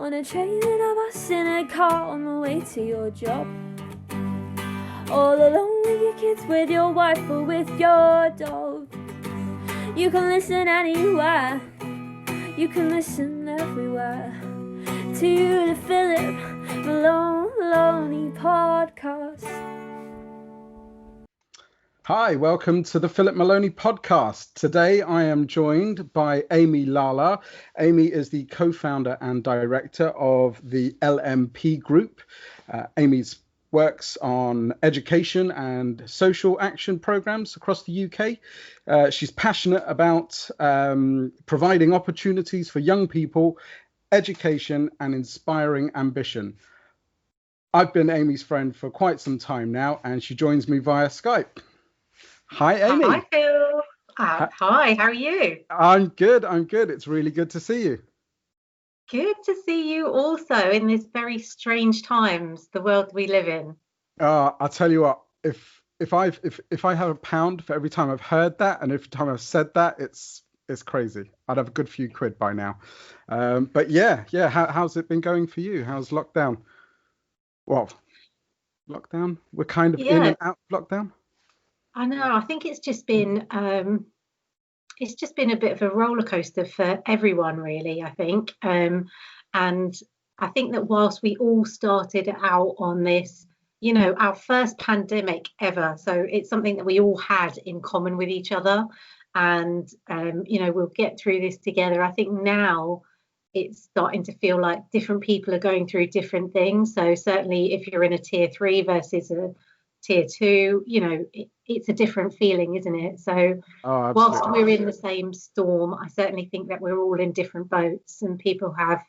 On a train, in a bus, in a car, on the way to your job. All alone with your kids, with your wife, or with your dog. You can listen anywhere, you can listen everywhere, to the Philip Malowney podcast. Hi, welcome to the Philip Malowney podcast. Today I am joined by Amy Lalla. Amy is the co-founder and director of the LMP group. Amy works on education and social action programs across the UK. She's passionate about providing opportunities for young people, education and inspiring ambition. I've been Amy's friend for quite some time now, and she joins me via Skype. Hi, Amy. Hi, Phil. Hi, how are you? I'm good. It's really good to see you. Good to see you also in this very strange times, the world we live in. I'll tell you what, if I have a pound for every time I've heard that and every time I've said that, it's crazy. I'd have a good few quid by now. But yeah. How's it been going for you? How's lockdown? Well, lockdown? We're kind of in and out of lockdown. I know. I think it's just been a bit of a roller coaster for everyone, really. I think, and I think that whilst we all started out on this, our first pandemic ever, so it's something that we all had in common with each other, and we'll get through this together. I think now it's starting to feel like different people are going through different things. So certainly, if you're in a tier 3 versus a tier 2, it's a different feeling, isn't it? So whilst we're in the same storm, I certainly think that we're all in different boats and people have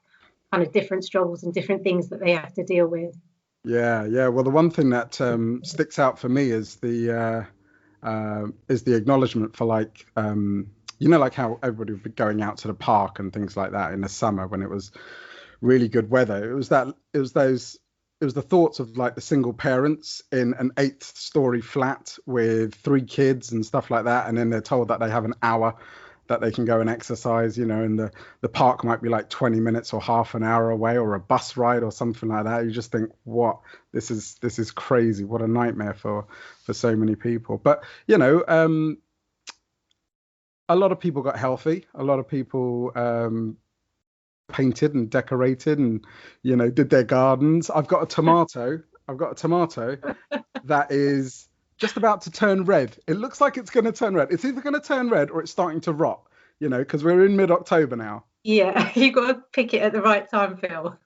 kind of different struggles and different things that they have to deal with. Yeah. Well, the one thing that sticks out for me is the acknowledgement for like how everybody would be going out to the park and things like that in the summer when it was really good weather. It was the thoughts of like the single parents in an 8th story flat with 3 kids and stuff like that. And then they're told that they have an hour that they can go and exercise, and the park might be like 20 minutes or half an hour away, or a bus ride or something like that. You just think, what, this is crazy. What a nightmare for so many people. But, a lot of people got healthy. A lot of people, painted and decorated and did their gardens. I've got a tomato that is just about to turn red. It looks like it's going to turn red. It's either going to turn red or it's starting to rot, because we're in mid-October now. Yeah, you got to pick it at the right time, Phil.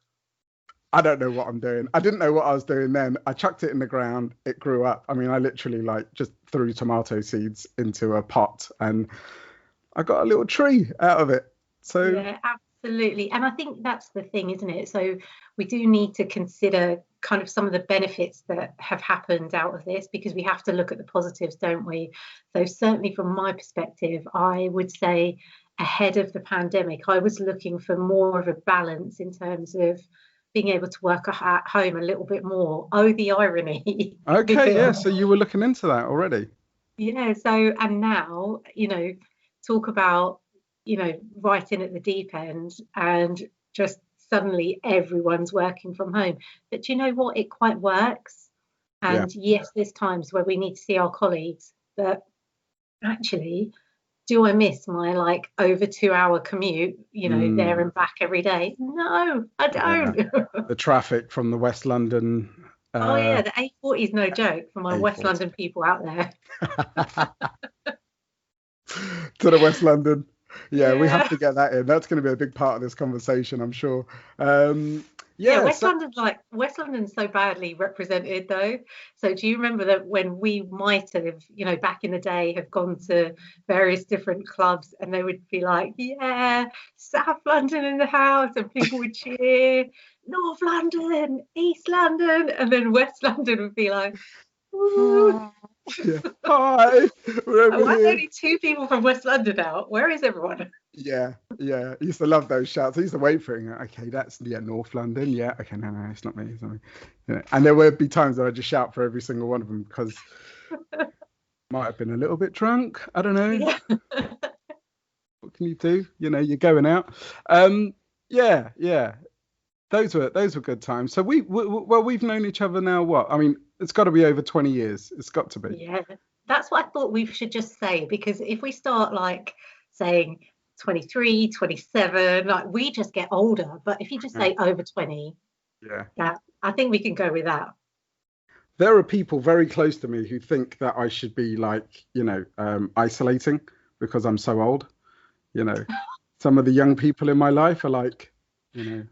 I don't know what I'm doing. I didn't know what I was doing then. I chucked it in the ground. It grew up. I mean, I literally just threw tomato seeds into a pot and I got a little tree out of it. So yeah, absolutely. And I think that's the thing, isn't it? So we do need to consider kind of some of the benefits that have happened out of this, because we have to look at the positives, don't we? So certainly from my perspective, I would say ahead of the pandemic, I was looking for more of a balance in terms of being able to work at home a little bit more. Oh, the irony. Okay, yeah. So you were looking into that already. Yeah. So, and now, talk about right in at the deep end and just suddenly everyone's working from home. But you know what? It quite works. And yes, there's times where we need to see our colleagues, but actually, do I miss my over 2-hour commute, there and back every day? No, I don't. Yeah. The traffic from the West London. The A40 is no joke for my A40. West London people out there. To the West London. Yeah, we have to get that in. That's going to be a big part of this conversation, I'm sure. West London's so badly represented though. So do you remember that when we might have, back in the day, have gone to various different clubs and they would be like, yeah, South London in the house, and people would cheer, North London, East London, and then West London would be like, ooh. Yeah. Hi. We're only 2 people from West London now. Where is everyone? Yeah. I used to love those shouts. I used to wait for it. Okay, that's North London. Yeah. Okay, no, it's not me. It's not me. And there would be times that I just shout for every single one of them because might have been a little bit drunk. I don't know. Yeah. What can you do? You're going out. Yeah. those were good times. So we've known each other now. What? I mean, it's got to be over 20 years. It's got to be. Yeah, that's what I thought we should just say, because if we start like saying 23, 27, like we just get older. But if you just say over 20, that I think we can go with that. There are people very close to me who think that I should be like, isolating because I'm so old. Some of the young people in my life are like, they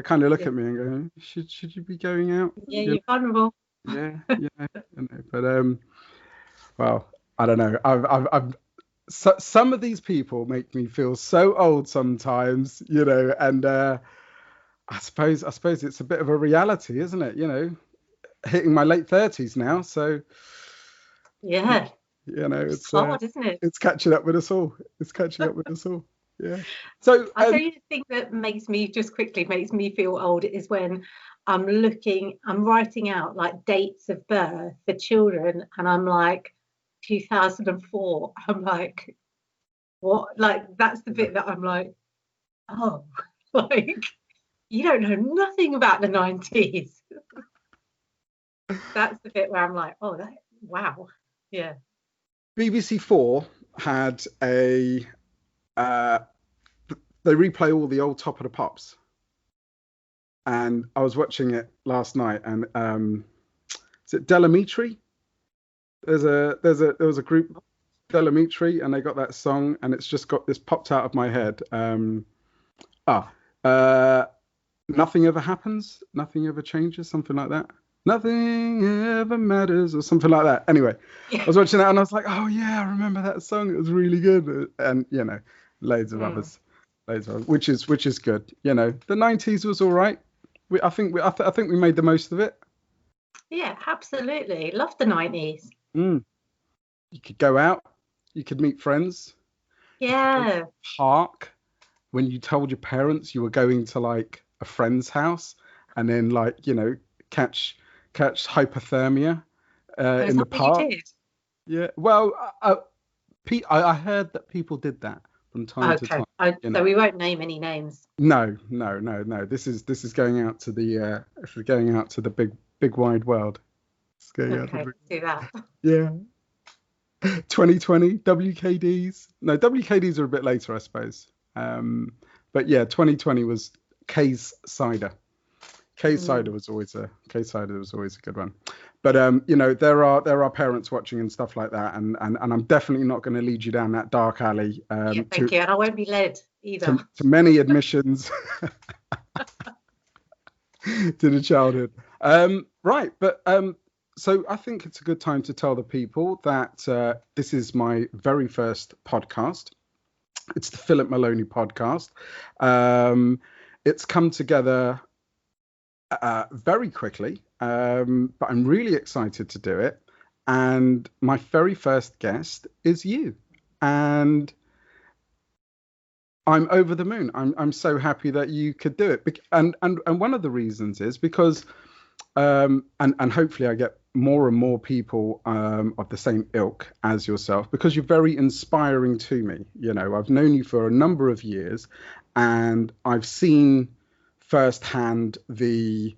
kind of look at me and go, should you be going out? Yeah, you're vulnerable. Yeah. But well, I don't know. Some of these people make me feel so old sometimes, and I suppose it's a bit of a reality, isn't it? Hitting my late 30s now, so yeah, it's hard, isn't it? It's catching up with us all. Yeah. So I'll tell you the thing that makes me feel old is when I'm writing out like dates of birth for children, and I'm like 2004. I'm like, what? Like that's the bit that I'm like, oh, like you don't know nothing about the 90s. That's the bit where I'm like, oh, wow, yeah. BBC Four had they replay all the old Top of the Pops, and I was watching it last night, and is it Delamitri? There was a group, Delamitri, and they got that song, and it's popped out of my head. Nothing ever happens, nothing ever changes, something like that. Nothing ever matters, or something like that. Anyway, I was watching that and I was like, oh yeah, I remember that song. It was really good, and loads of others, which is good. The 90s was all right. I think we made the most of it. Yeah, absolutely. Love the 90s. You could go out, you could meet friends. Yeah. Park when you told your parents you were going to like a friend's house, and then like catch hypothermia in the park. Yeah, well, I heard that people did that from time to time. So we won't name any names. No. This is going out to the big wide world. It's going out to do that. Yeah. 2020 WKDs. No, WKDs are a bit later, I suppose. But yeah, 2020 was Kay's cider. Kay's cider was always a good one. But there are parents watching and stuff like that, and I'm definitely not going to lead you down that dark alley. Thank you, and I won't be led either. To many admissions to the childhood. Right, but so I think it's a good time to tell the people that this is my very first podcast. It's the Philip Malowney podcast. It's come together very quickly, but I'm really excited to do it. And my very first guest is you, and I'm over the moon. I'm so happy that you could do it. And one of the reasons is because and hopefully I get more and more people of the same ilk as yourself, because you're very inspiring to me. I've known you for a number of years, and I've seen firsthand the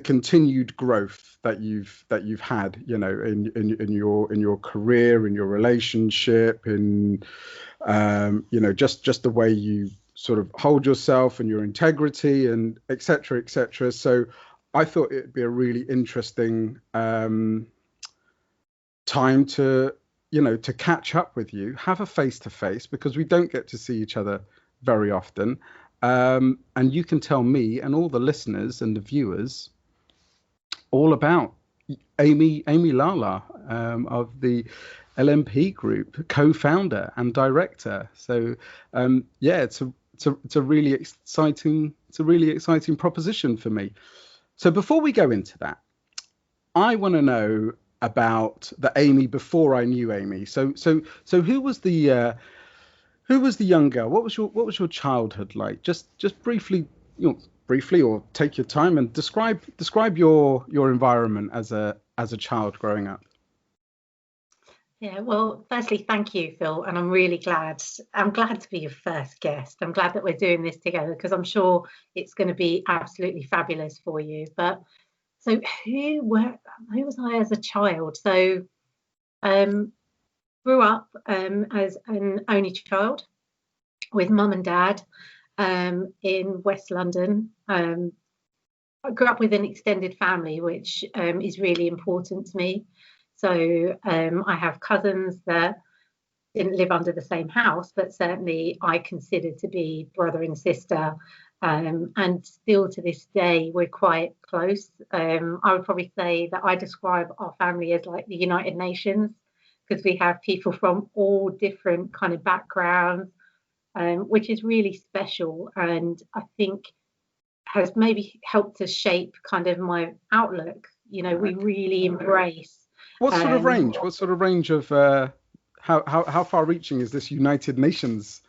continued growth that you've had, in your career, in your relationship, in just the way you sort of hold yourself and your integrity, and etc. etc. So I thought it'd be a really interesting time to catch up with you, have a face-to-face, because we don't get to see each other very often. And you can tell me and all the listeners and the viewers all about Amy Lalla, of the LMP Group, co-founder and director. So it's a really exciting proposition for me. So before we go into that, I want to know about the Amy before I knew Amy. So who was the young girl? What was your childhood like? Just briefly, or take your time and describe your environment as a child growing up. Yeah, well, firstly, thank you, Phil, and I'm really glad. I'm glad to be your first guest. I'm glad that we're doing this together because I'm sure it's going to be absolutely fabulous for you. But so, who was I as a child? So, um, grew up as an only child with mum and dad in West London. I grew up with an extended family, which is really important to me. So I have cousins that didn't live under the same house, but certainly I consider to be brother and sister. And still to this day, we're quite close. I would probably say that I describe our family as like the United Nations because we have people from all different kind of backgrounds, which is really special. And I think has maybe helped to shape kind of my outlook. You know, we really embrace. What sort of Um, range? What sort of range of how far reaching is this United Nations?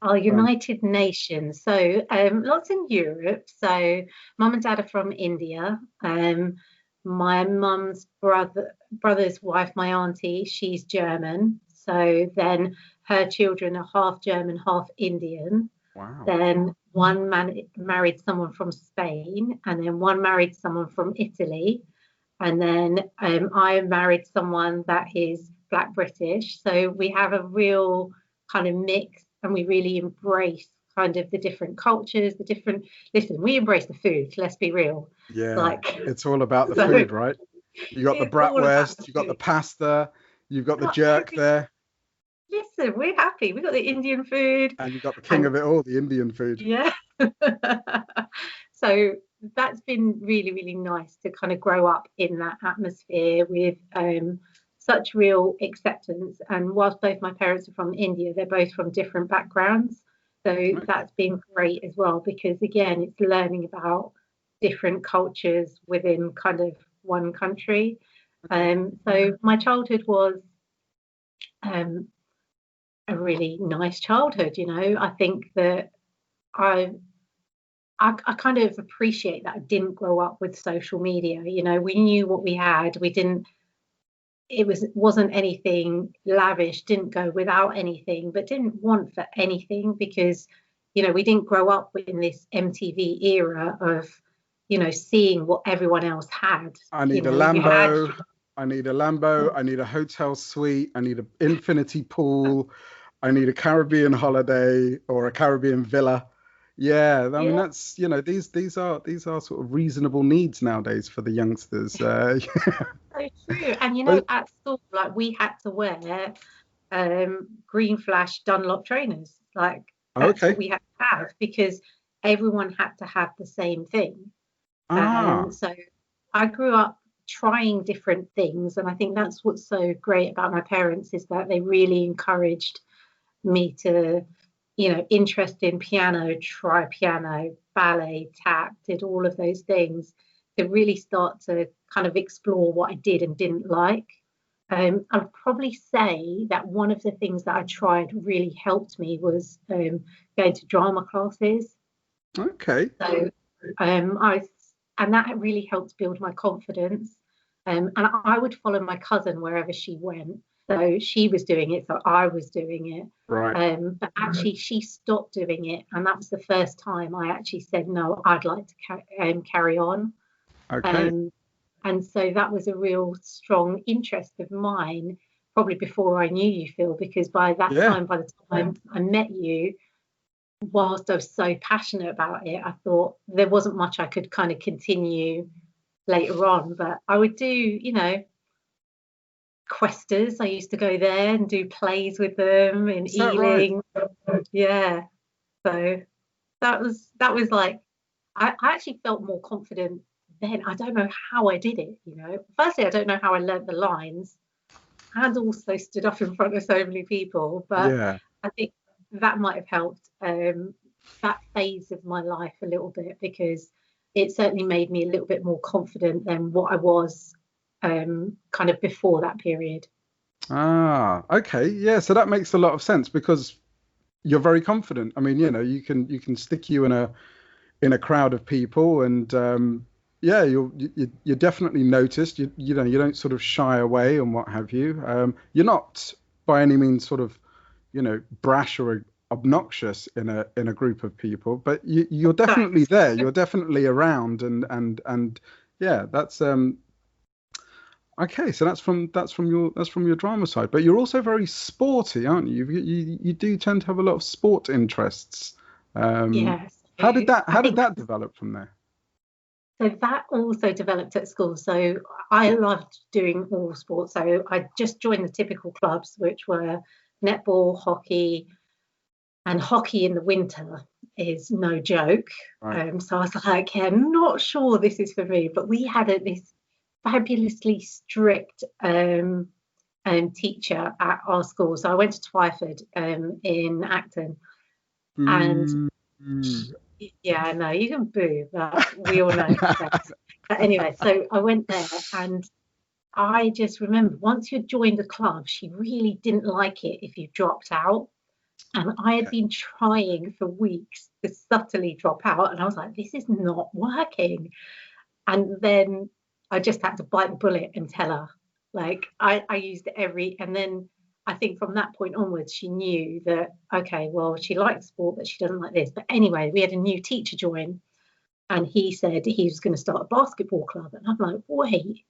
our Um, United Nations. So lots in Europe. So mum and dad are from India. My mum's brother's wife, my auntie, she's German. So then her children are half German, half Indian. wow. Then one man married someone from Spain, and then one married someone from Italy. And then I married someone that is Black British. So we have a real kind of mix and we really embrace kind of the different cultures, the different, listen, we embrace the food, let's be real. Yeah, Like, it's all about the so food, right? You got the it's all about bratwurst, the you got the food. pasta, you've got We've the got jerk every, there, listen, we're happy. We've got the Indian food and you got the king and of it all, the Indian food. yeah. So that's been really, really nice to kind of grow up in that atmosphere with such real acceptance. And whilst both my parents are from India, they're both from different backgrounds. So Okay. that's been great as well, because again, it's learning about different cultures within kind of one country. Okay. So my childhood was um, a really nice childhood, you know. I think that I I kind of appreciate that I didn't grow up with social media. You know, we knew what we had. We didn't. Wasn't anything lavish. Didn't go without anything, but didn't want for anything because, you know, we didn't grow up in this MTV era of, you know, seeing what everyone else had. I You need a know, you had. Lambo. I need a Lambo. I need a hotel suite. I need an infinity pool. I need a Caribbean holiday or a Caribbean villa. Yeah, I mean Yeah, that's these are sort of reasonable needs nowadays for the youngsters. so true. And you know, But at school, like we had to wear green flash Dunlop trainers. Like that's what okay. we had to have because everyone had to have the same thing. Ah, So I grew up trying different things, and I think that's what's so great about my parents is that they really encouraged me to, you know, interest in piano, try piano, ballet, tap, did all of those things to really start to kind of explore what I did and didn't like. I'd probably say that one of the things that I tried really helped me was going to drama classes. okay. So I and that really helped build my confidence. And I would follow my cousin wherever she went. So she was doing it, so I was doing it. Right. But actually, she stopped doing it, and that was the first time I actually said, "No, I'd like to carry on." Okay. Um, and so that was a real strong interest of mine, probably before I knew you, Phil, because by that Yeah. time, by the time I met you, whilst I was so passionate about it, I thought there wasn't much I could kind of continue later on. But I would do, you know, Questers. I used to go there and do plays with them in Is that right? Ealing. Yeah. So that was like I actually felt more confident then. I don't know how I did it, you know. Firstly, I don't know how I learnt the lines and also stood up in front of so many people, but Yeah. I think that might have helped that phase of my life a little bit because it certainly made me a little bit more confident than what I was kind of before that period. Ah, okay. Yeah, so that makes a lot of sense because you're very confident. I mean, you know, you can stick you in a crowd of people and yeah, you're definitely noticed. You know, you don't sort of shy away and what have you. You're not by any means sort of, you know, brash or obnoxious in a group of people, but you're definitely Thanks. there. You're definitely around, and yeah, that's okay. So that's from your drama side, but you're also very sporty, aren't you? You do tend to have a lot of sport interests. Um, Yes. how did that I how did think that develop from there? so. That also developed at school. So I loved doing all sports. So I just joined the typical clubs, which were netball, hockey, and hockey in the winter is no joke. Right. So I was like, yeah, not sure this is for me. But we had this fabulously strict teacher at our school. So I went to Twyford in Acton, and Mm. yeah, I know you can boo, but we all know. But anyway, so I went there, and I just remember once you joined the club, she really didn't like it if you dropped out. And I had Okay. been trying for weeks to subtly drop out, and I was like, this is not working. And then I just had to bite the bullet and tell her. Like I used and then I think from that point onwards, she knew that, okay, well, she likes sport, but she doesn't like this. But anyway, we had a new teacher join, and he said he was going to start a basketball club. And I'm like, wait,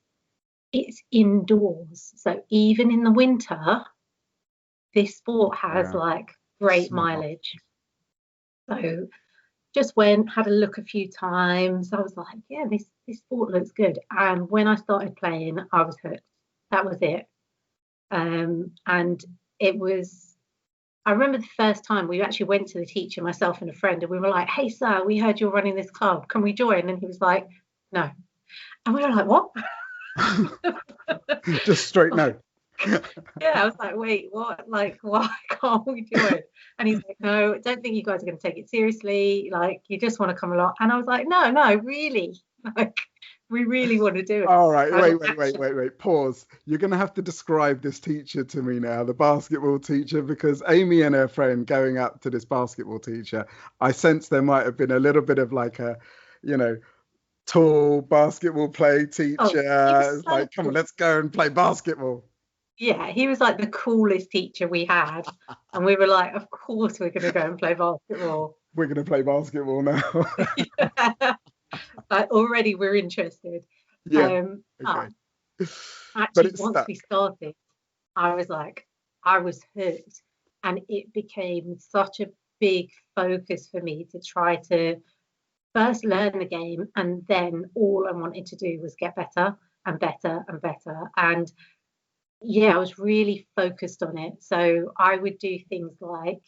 it's indoors. So even in the winter, this sport has Yeah. like great Smart. mileage. So just went, had a look a few times. I was like, yeah, this sport looks good. And when I started playing, I was hooked. That was it. And it was, I remember the first time we actually went to the teacher, myself and a friend, and we were like, hey, sir, we heard you're running this club. Can we join? And he was like, no. And we were like, what? Just straight no. Yeah, I was like, wait, what? Like, why can't we do it? And he's like, no, I don't think you guys are going to take it seriously. Like, you just want to come along. And I was like, no, really. Like, we really want to do it. All right, And wait. Pause. You're going to have to describe this teacher to me now, the basketball teacher, because Amy and her friend going up to this basketball teacher, I sense there might have been a little bit of like a, you know, tall basketball play oh, he teacher. was It's so like, come on, cool. let's go and play basketball. Yeah, he was like the coolest teacher we had. And we were like, of course we're going to go and play basketball. We're going to play basketball now. Yeah. Like, already we're interested. Yeah. But Okay. But actually, it's once we stuck. started, I was like, I was hooked. And it became such a big focus for me to try to first learn the game. And then all I wanted to do was get better and better and better. And yeah, I was really focused on it. So I would do things like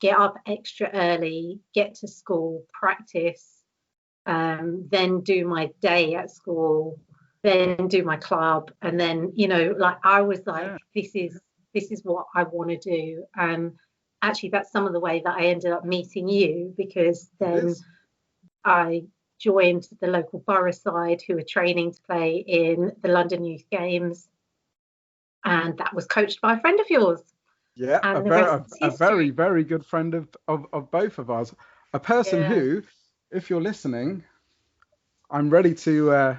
get up extra early, get to school, practice, then do my day at school, then do my club, and then like I was like, Yeah. this is what I want to do. And actually, that's some of the way that I ended up meeting you, because It then is. I joined the local borough side who were training to play in the London Youth Games, and that was coached by a friend of yours, Yeah, a and the very rest a, is a very, history. very good friend of both of us. A person Yeah. who, if you're listening, I'm ready to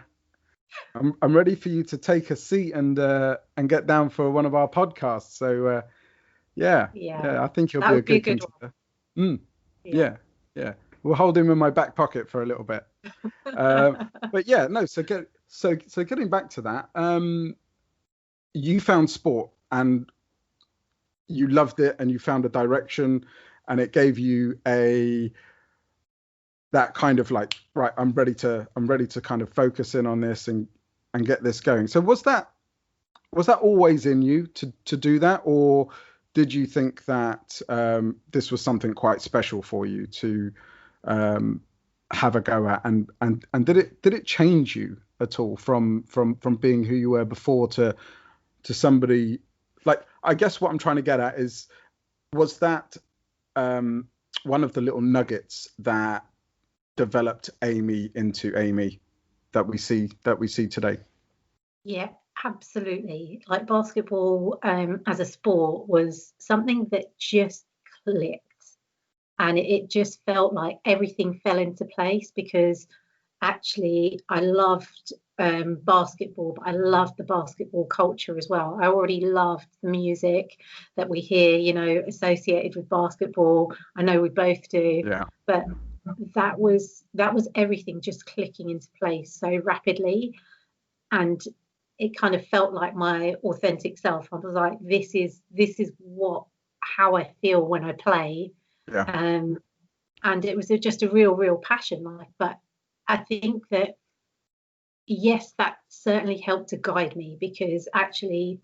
I'm ready for you to take a seat and get down for one of our podcasts. So yeah, Yeah, yeah, I think he'll that be a would be a good good one. contender. Mm, Yeah. yeah, yeah. We'll hold him in my back pocket for a little bit. But yeah, no. So getting back to that, you found sport and you loved it, and you found a direction, and it gave you a that kind of like, right, I'm ready to kind of focus in on this and get this going. So was that always in you to do that, or did you think that this was something quite special for you to um, have a go at, and did it change you at all from being who you were before to somebody, like, I guess what I'm trying to get at is, was that um, one of the little nuggets that developed Amy into Amy that we see today? Yeah, absolutely. Like basketball, as a sport was something that just clicked, and it just felt like everything fell into place because actually I loved basketball, but I loved the basketball culture as well. I already loved the music that we hear, you know, associated with basketball. I know we both do. Yeah. But that was everything just clicking into place so rapidly, and it kind of felt like my authentic self. I was like, this is how I feel when I play. Yeah. And it was just a real passion. Like, but I think that yes, that certainly helped to guide me, because actually,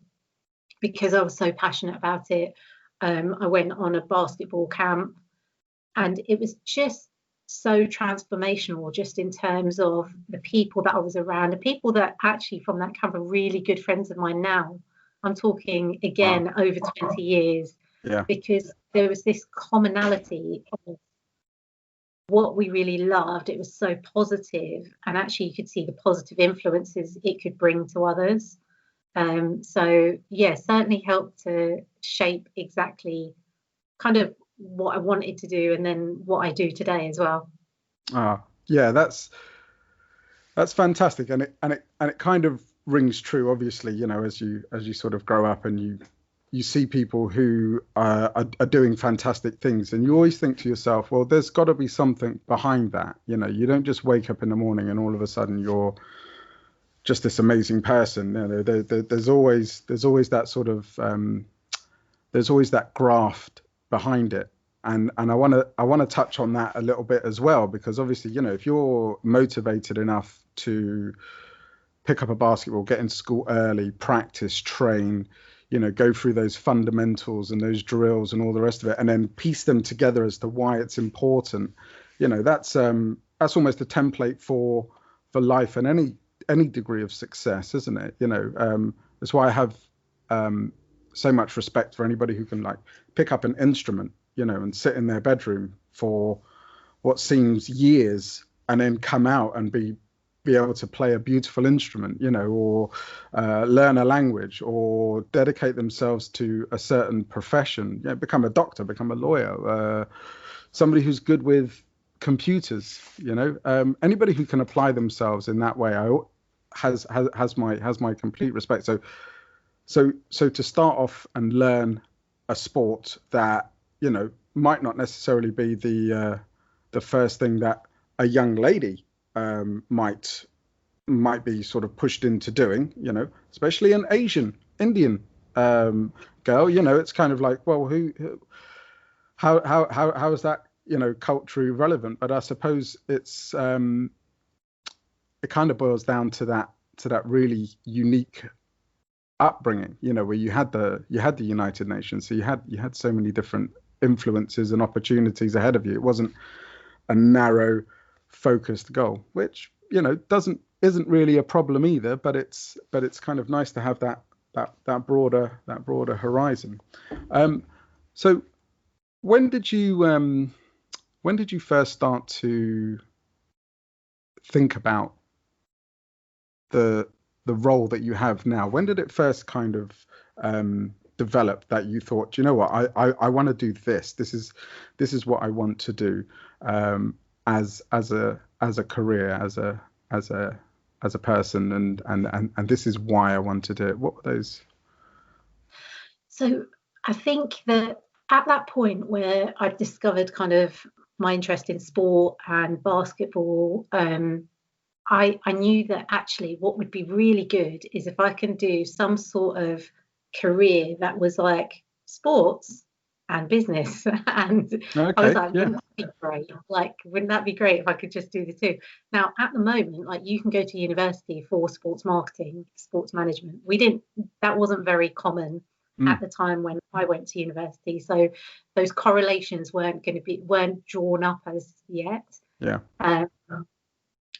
because I was so passionate about it, I went on a basketball camp, and it was just so transformational, just in terms of the people that I was around, the people that actually from that camp are really good friends of mine now. I'm talking again over 20 years. Yeah. Because there was this commonality of what we really loved. It was so positive, and actually you could see the positive influences it could bring to others. So yeah, certainly helped to shape exactly kind of what I wanted to do, and then what I do today as well. Yeah, that's fantastic, and it kind of rings true. Obviously, you know, as you sort of grow up and you see people who are doing fantastic things, and you always think to yourself, well, there's got to be something behind that. You know, you don't just wake up in the morning and all of a sudden you're just this amazing person. You know, there's always that sort of there's always that graft behind it. And I want to touch on that a little bit as well, because obviously, you know, if you're motivated enough to pick up a basketball, get into school early, practice, train, you know, go through those fundamentals and those drills and all the rest of it, and then piece them together as to why it's important, you know, that's almost a template for life and any degree of success, isn't it? You know, that's why I have so much respect for anybody who can like pick up an instrument, you know, and sit in their bedroom for what seems years and then come out and be able to play a beautiful instrument, you know, or learn a language, or dedicate themselves to a certain profession, you know, become a doctor, become a lawyer, somebody who's good with computers, you know, anybody who can apply themselves in that way has my complete respect. So to start off and learn a sport that, you know, might not necessarily be the first thing that a young lady might be sort of pushed into doing, you know, especially an Indian girl, you know, it's kind of like, well, how is that, you know, culturally relevant? But I suppose it's it kind of boils down to that really unique upbringing, you know, where you had the United Nations, so you had so many different influences and opportunities ahead of you. It wasn't a narrow focused goal, which, you know, isn't really a problem either, but it's kind of nice to have that broader horizon. So when did you first start to think about the role that you have now? When did it first kind of develop that you thought, you know what, I want to do this. This is what I want to do as a career, as a person, and this is why I want to do it. What were those? So I think that at that point where I discovered kind of my interest in sport and basketball, I knew that actually what would be really good is if I can do some sort of career that was like sports and business. And Okay, I was like, yeah. wouldn't that be great? Like, wouldn't that be great if I could just do the two? Now, at the moment, like, you can go to university for sports marketing, sports management. That wasn't very common at the time when I went to university. So those correlations weren't drawn up as yet. Yeah.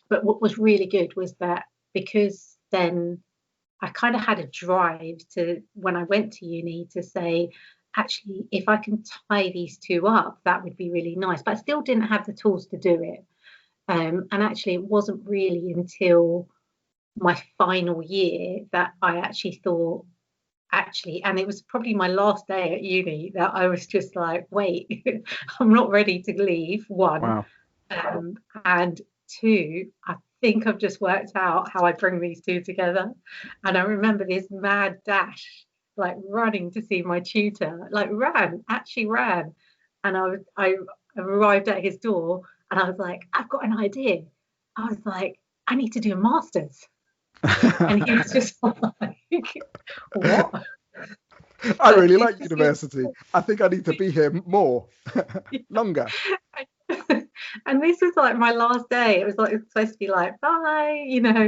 But what was really good was that, because then I kind of had a drive to, when I went to uni, to say, actually, if I can tie these two up, that would be really nice. But I still didn't have the tools to do it. And actually, it wasn't really until my final year that I actually thought, and it was probably my last day at uni, that I was just like, wait, I'm not ready to leave, one. Wow. And two, I think I've just worked out how I bring these two together. And I remember this mad dash, like running to see my tutor, like actually ran. And I arrived at his door and I was like, I've got an idea. I was like, I need to do a master's. And he was just like, what? I really like university. I think I need to be here more, longer. And this was like my last day. It was supposed to be like, bye,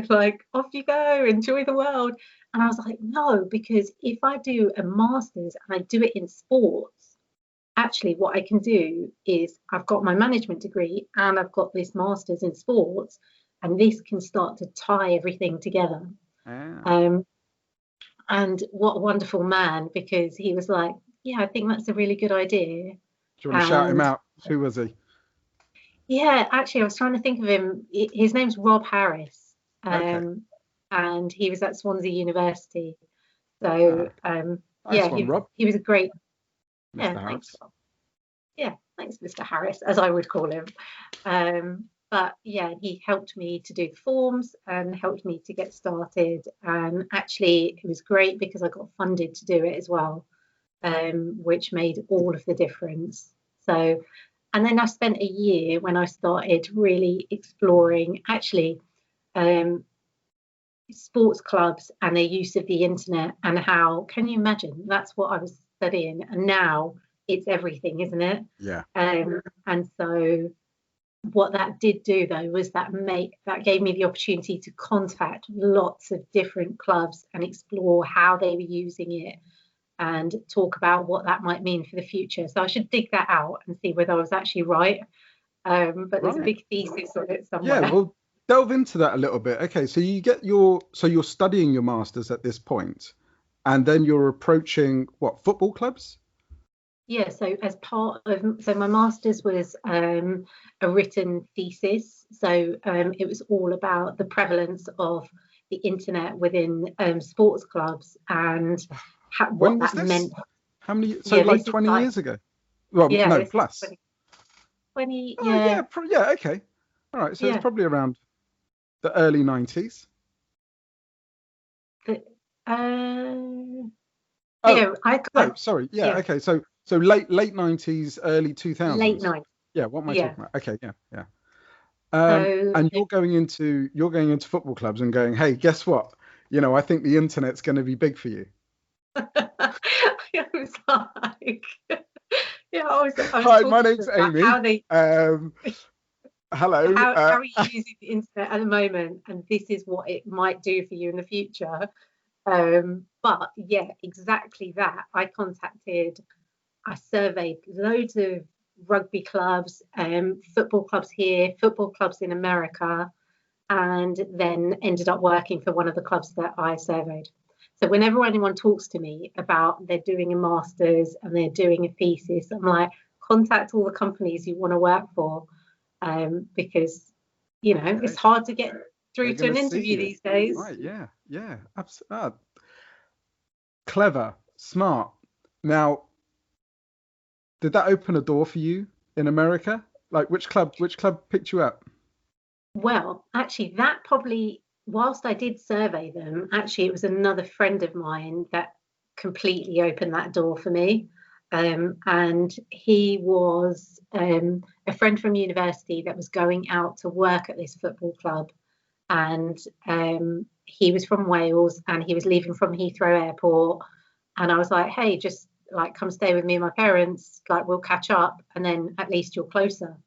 like off you go, enjoy the world. And I was like, no, because if I do a master's and I do it in sports, actually what I can do is I've got my management degree and I've got this master's in sports, and this can start to tie everything together. And what a wonderful man, because he was like, yeah, I think that's a really good idea. Do you want to shout him out? Who was he? Yeah, actually, I was trying to think of him. His name's Rob Harris, and he was at Swansea University. So, Rob. he was a great. Mr. Yeah, Harris. thanks, Rob. Yeah, thanks, Mr. Harris, as I would call him. But yeah, he helped me to do the forms and helped me to get started. And actually, it was great because I got funded to do it as well, which made all of the difference. So. And then I spent a year when I started really exploring actually sports clubs and their use of the internet, and how, can you imagine, that's what I was studying, and now it's everything, isn't it? Yeah. And so what that did do though was that gave me the opportunity to contact lots of different clubs and explore how they were using it, and talk about what that might mean for the future. So I should dig that out and see whether I was actually right. But there's a big thesis on it somewhere. Yeah, well, delve into that a little bit. Okay, so you're studying your masters at this point, and then you're approaching what, football clubs? Yeah, so as part of, my master's was a written thesis. So it was all about the prevalence of the internet within sports clubs, and what that meant. How many? So like 20 years ago? Well, yeah, no, plus. 20, oh, yeah. Yeah, okay. All right, so it's probably around the early 90s. Sorry. Yeah, okay. So late 90s, early 2000s. Late 90s. Yeah, what am I talking about? Okay, yeah. And you're going into football clubs and going, hey, guess what? I think the internet's going to be big for you. I was like, I was hi, my name's Amy. Hello. How are you using the internet at the moment? And this is what it might do for you in the future. But yeah, exactly that. I surveyed loads of rugby clubs, football clubs here, football clubs in America, and then ended up working for one of the clubs that I surveyed. So whenever anyone talks to me about they're doing a master's and they're doing a thesis, I'm like, contact all the companies you want to work for, because it's hard to get through to an interview these days. Right? Yeah, absolutely. Clever, smart. Now, did that open a door for you in America? Like, which club picked you up? Well, actually, that probably, whilst I did survey them, actually, it was another friend of mine that completely opened that door for me. And he was a friend from university that was going out to work at this football club. And he was from Wales and he was leaving from Heathrow Airport. And I was like, hey, just like come stay with me and my parents, like we'll catch up and then at least you're closer.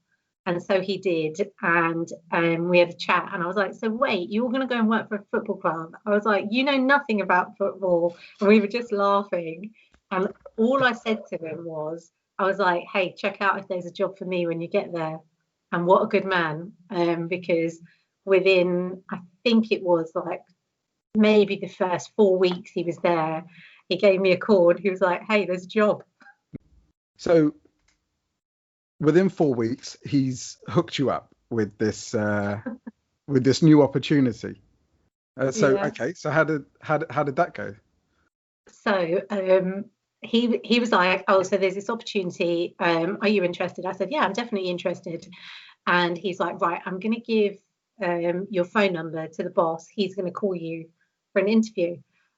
And so he did, and we had a chat, and I was like, so wait, you're going to go and work for a football club? I was like, you know nothing about football. And we were just laughing. And all I said to him was, I was like, hey, check out if there's a job for me when you get there. And what a good man, because within, I think it was like maybe the first 4 weeks he was there, he gave me a call and he was like, hey, there's a job. So within 4 weeks, he's hooked you up with this new opportunity. Okay, so how did that go? So he was like, oh, so there's this opportunity. Are you interested? I said, yeah, I'm definitely interested. And he's like, right, I'm going to give your phone number to the boss. He's going to call you for an interview.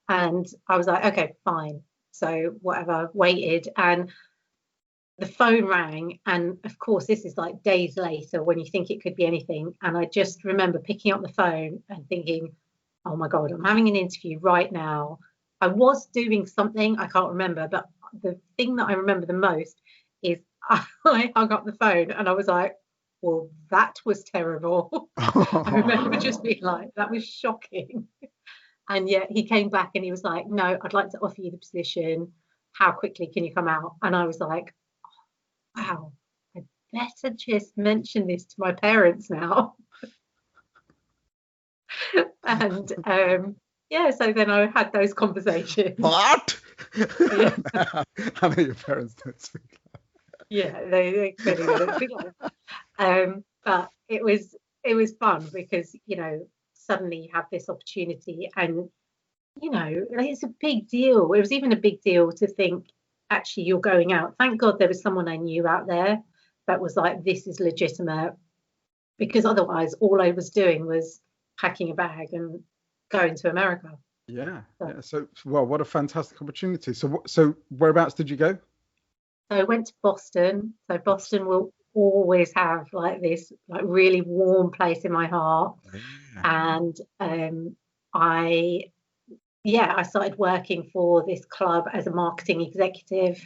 And I was like, okay, fine. So whatever, waited, and the phone rang. And of course, this is like days later when you think it could be anything. And I just remember picking up the phone and thinking, oh my God, I'm having an interview right now. I was doing something, I can't remember, but the thing that I remember the most is I hung up the phone and I was like, well, that was terrible. I remember just being like, that was shocking. And yet he came back and he was like, no, I'd like to offer you the position. How quickly can you come out? And I was like, wow, I better just mention this to my parents now. And yeah, so then I had those conversations. What? Yeah. I know your parents don't speak like that. Yeah, they clearly don't speak like that. But it was fun because, you know, suddenly you have this opportunity, and you know, like, it's a big deal. It was even a big deal to think, actually, you're going out. Thank God there was someone I knew out there that was like, this is legitimate, because otherwise all I was doing was packing a bag and going to America. Yeah. So, well, what a fantastic opportunity. So whereabouts did you go? So I went to Boston. So Boston will always have like this like really warm place in my heart. Yeah. And I started working for this club as a marketing executive.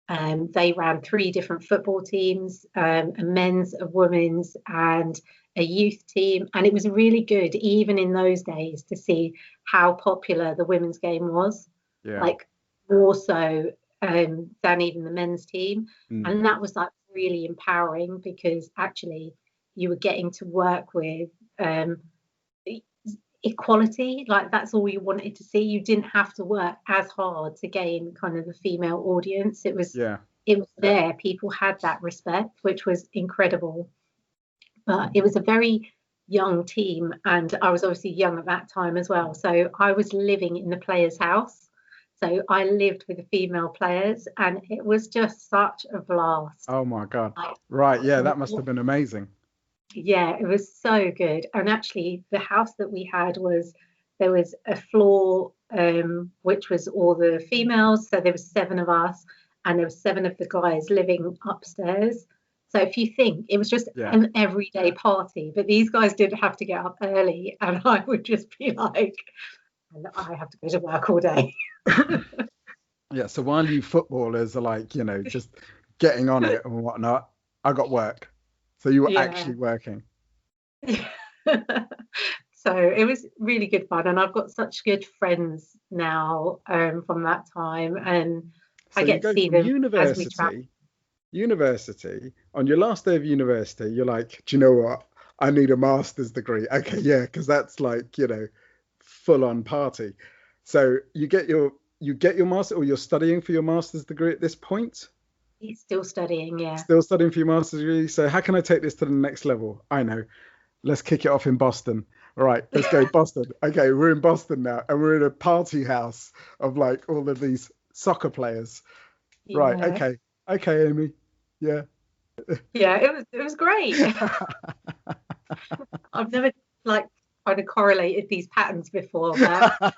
They ran 3 different football teams, a men's, a women's, and a youth team. And it was really good, even in those days, to see how popular the women's game was, like more so than even the men's team. And that was like really empowering, because actually you were getting to work with equality. Like, that's all you wanted to see. You didn't have to work as hard to gain kind of the female audience. It was there. People had that respect, which was incredible. But it was a very young team, and I was obviously young at that time as well. So I was living in the players' house. So I lived with the female players, and it was just such a blast. Oh my God. Right. Yeah, that must have been amazing. Yeah, it was so good. And actually, the house that we had there was a floor which was all the females. So there was 7 of us, and there were 7 of the guys living upstairs. So if you think, it was just an everyday party, but these guys didn't have to get up early, and I would just be like, I have to go to work all day. Yeah, so while you footballers are like, you know, just getting on it and whatnot, I got work. So you were actually working. So it was really good fun, and I've got such good friends now from that time, and so I get to see them as we travel. University, on your last day of university, you're like, do you know what? I need a master's degree. Okay, yeah, because that's like, you know, full on party. So you get your master, or you're studying for your master's degree at this point? He's still studying, yeah. Still studying for your master's degree. So how can I take this to the next level? I know. Let's kick it off in Boston. All right, let's go Boston. Okay, we're in Boston now, and we're in a party house of like all of these soccer players. Yeah. Right. Okay, Amy. Yeah. Yeah, it was great. I've never like kind of correlated these patterns before, but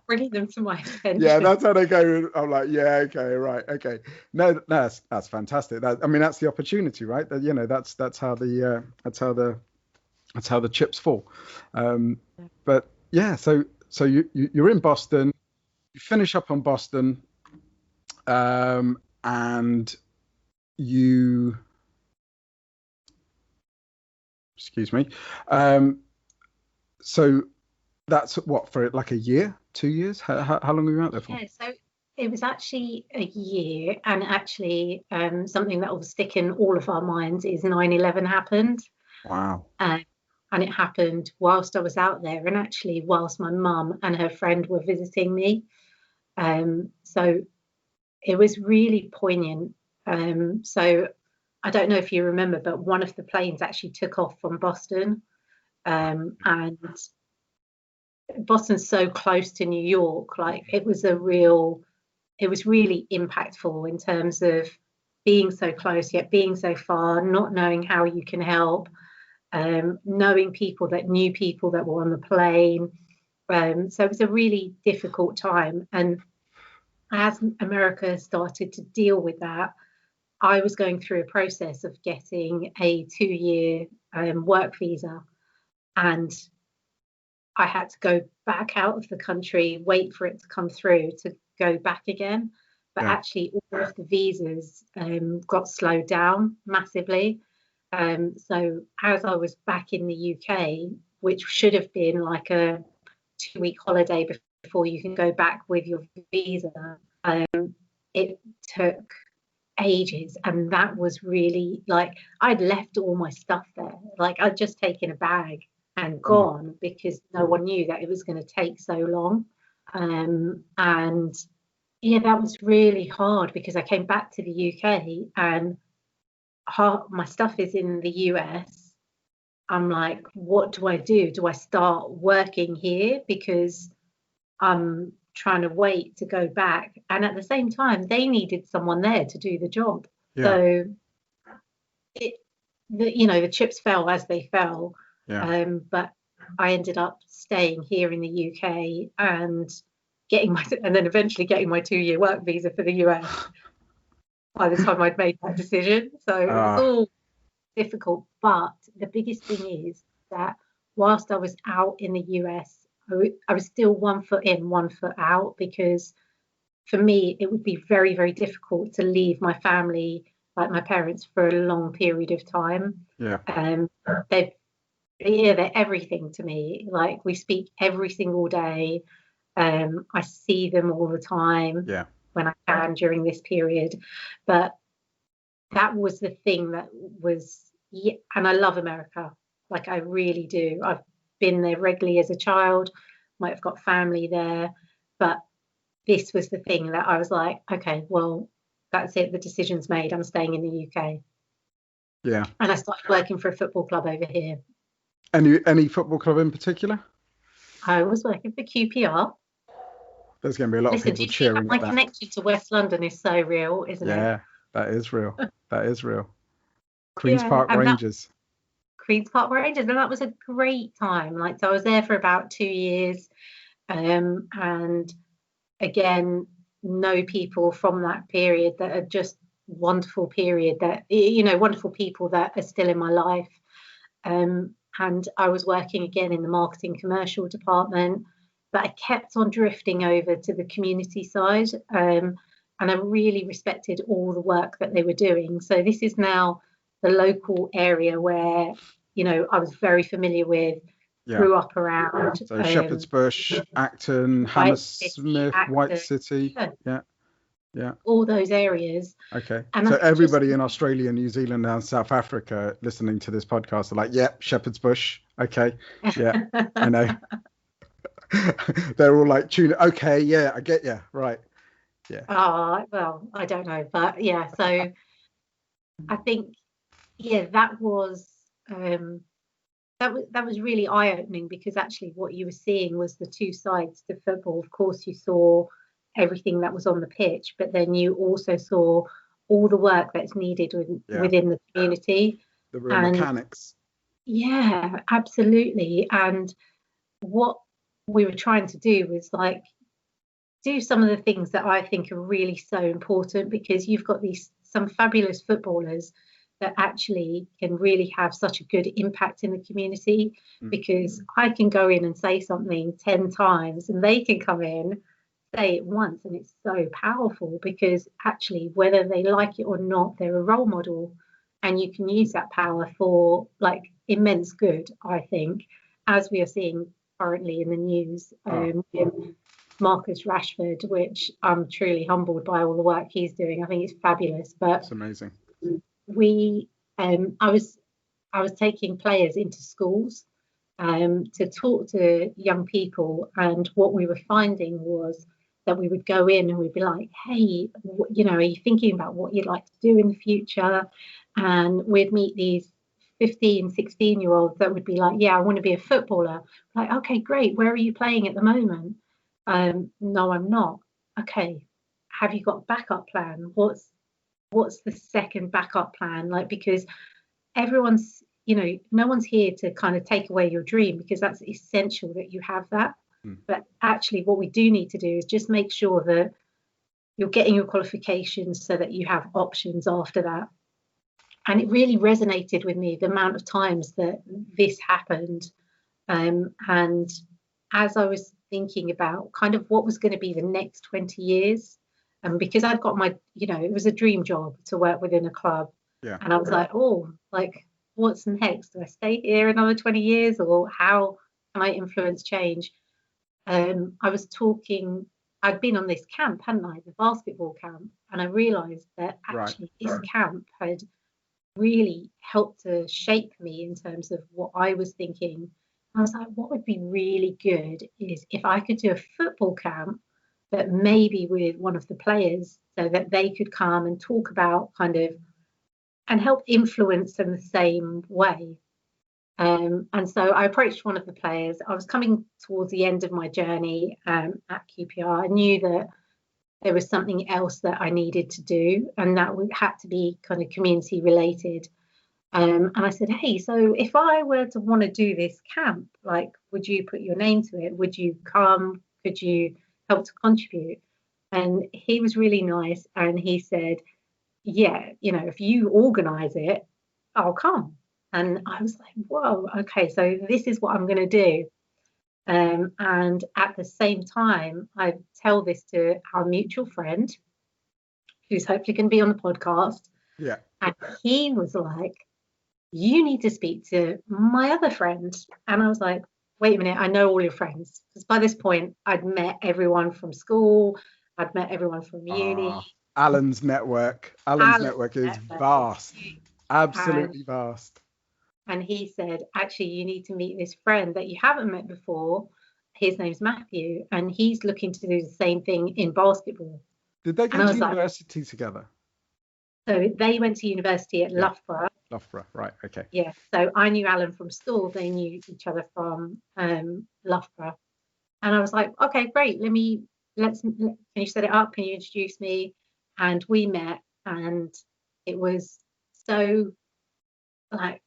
bringing them to my attention. Yeah, that's how they go. I'm like, yeah, okay, right, okay. No, that's fantastic. I mean, that's the opportunity, right? You know, that's how the chips fall. But yeah, so you're in Boston. You finish up on Boston, and you. Excuse me. So that's what, for like a year, 2 years? How long were you out there for? Yeah, so it was actually a year, and actually something that will stick in all of our minds is 9/11 happened. Wow. And it happened whilst I was out there, and actually whilst my mum and her friend were visiting me. So it was really poignant. So I don't know if you remember, but one of the planes actually took off from Boston. And Boston's so close to New York, like it was really impactful in terms of being so close yet being so far, not knowing how you can help. knowing people that knew people that were on the plane. So it was a really difficult time. And as America started to deal with that, I was going through a process of getting a 2-year work visa, and I had to go back out of the country, wait for it to come through to go back again. But actually, all of the visas got slowed down massively. So as I was back in the UK, which should have been like a 2-week holiday before you can go back with your visa, it took ages. And that was really like, I'd left all my stuff there. Like I'd just taken a bag and gone because no one knew that it was going to take so long. And yeah, that was really hard because I came back to the UK and my stuff is in the US. I'm like, what do I do? Do I start working here because I'm trying to wait to go back? And at the same time, they needed someone there to do the job. So the chips fell as they fell. But I ended up staying here in the UK and then eventually getting my 2-year work visa for the US by the time I'd made that decision. So it was all difficult. But the biggest thing is that whilst I was out in the US, I was still 1 foot in, 1 foot out, because for me, it would be very, very difficult to leave my family, like my parents, for a long period of time. They're everything to me. Like we speak every single day. I see them all the time when I can during this period. But that was the thing that was, and I love America. Like I really do. I've been there regularly as a child. Might have got family there. But this was the thing that I was like, okay, well, that's it. The decision's made. I'm staying in the UK. Yeah. And I started working for a football club over here. Any football club in particular? I was working for QPR. There's going to be a lot of people cheering my at that. connection to West London is so real, isn't it? Yeah, that is real. That is real. Queen's Park Rangers. Queen's Park Rangers, and that was a great time. Like, so I was there for about 2 years, and again, know people from that period that are just wonderful period. That wonderful people that are still in my life. And I was working again in the marketing commercial department, but I kept on drifting over to the community side, and I really respected all the work that they were doing. So this is now the local area where, I was very familiar with, grew up around. So Shepherd's Bush, Acton, Hammersmith, White City. Yeah. All those areas. Okay. And so everybody in Australia, New Zealand and South Africa listening to this podcast are like, Shepherd's Bush. Okay. Yeah, I know. They're all like, tune. Okay. Yeah, I get you. Right. Yeah. Well, I don't know. But yeah, so I think, that was really eye-opening, because actually what you were seeing was the two sides to football. Of course, you saw everything that was on the pitch, but then you also saw all the work that's needed within the community, the real mechanics. Yeah, absolutely. And what we were trying to do was like do some of the things that I think are really so important, because you've got some fabulous footballers that actually can really have such a good impact in the community, because I can go in and say something 10 times and they can come in, say it once, and it's so powerful, because actually whether they like it or not, they're a role model, and you can use that power for like immense good, I think, as we are seeing currently in the news with Marcus Rashford, which I'm truly humbled by all the work he's doing. I think it's fabulous. But it's amazing. I was taking players into schools to talk to young people, and what we were finding was that we would go in and we'd be like, hey, are you thinking about what you'd like to do in the future? And we'd meet these 15, 16-year-olds that would be like, yeah, I want to be a footballer. Like, okay, great. Where are you playing at the moment? No, I'm not. Okay. Have you got a backup plan? What's the second backup plan? Like, because everyone's, you know, no one's here to kind of take away your dream, because that's essential that you have that. But actually what we do need to do is just make sure that you're getting your qualifications so that you have options after that. And it really resonated with me, the amount of times that this happened. And as I was thinking about kind of what was going to be the next 20 years, and because I've got my, you know, it was a dream job to work within a club. And I was like, oh, like, what's next? Do I stay here another 20 years, or how can I influence change? I was talking, I'd been on this camp, hadn't I, the basketball camp, and I realised that actually this camp had really helped to shape me in terms of what I was thinking. I was like, what would be really good is if I could do a football camp, but maybe with one of the players, so that they could come and talk about kind of and help influence in the same way. And so I approached one of the players. I was coming towards the end of my journey at QPR. I knew that there was something else that I needed to do, and that had to be kind of community related. And I said, hey, so if I were to want to do this camp, like, would you put your name to it? Would you come? Could you help to contribute? And he was really nice, and he said, yeah, you know, if you organize it, I'll come. And I was like, whoa, okay, so this is what I'm going to do. And at the same time, I tell this to our mutual friend, who's hopefully going to be on the podcast. Yeah. And he was like, you need to speak to my other friend. And I was like, wait a minute, I know all your friends. Because by this point, I'd met everyone from school. I'd met everyone from uni. Alan's network. Alan's network is vast. Absolutely vast. And he said, actually, you need to meet this friend that you haven't met before. His name's Matthew, and he's looking to do the same thing in basketball. Did they go to university together? So they went to university at Loughborough. Loughborough, right, okay. Yeah, so I knew Alan from school. They knew each other from Loughborough. And I was like, okay, great. Can you set it up? Can you introduce me? And we met, and it was so like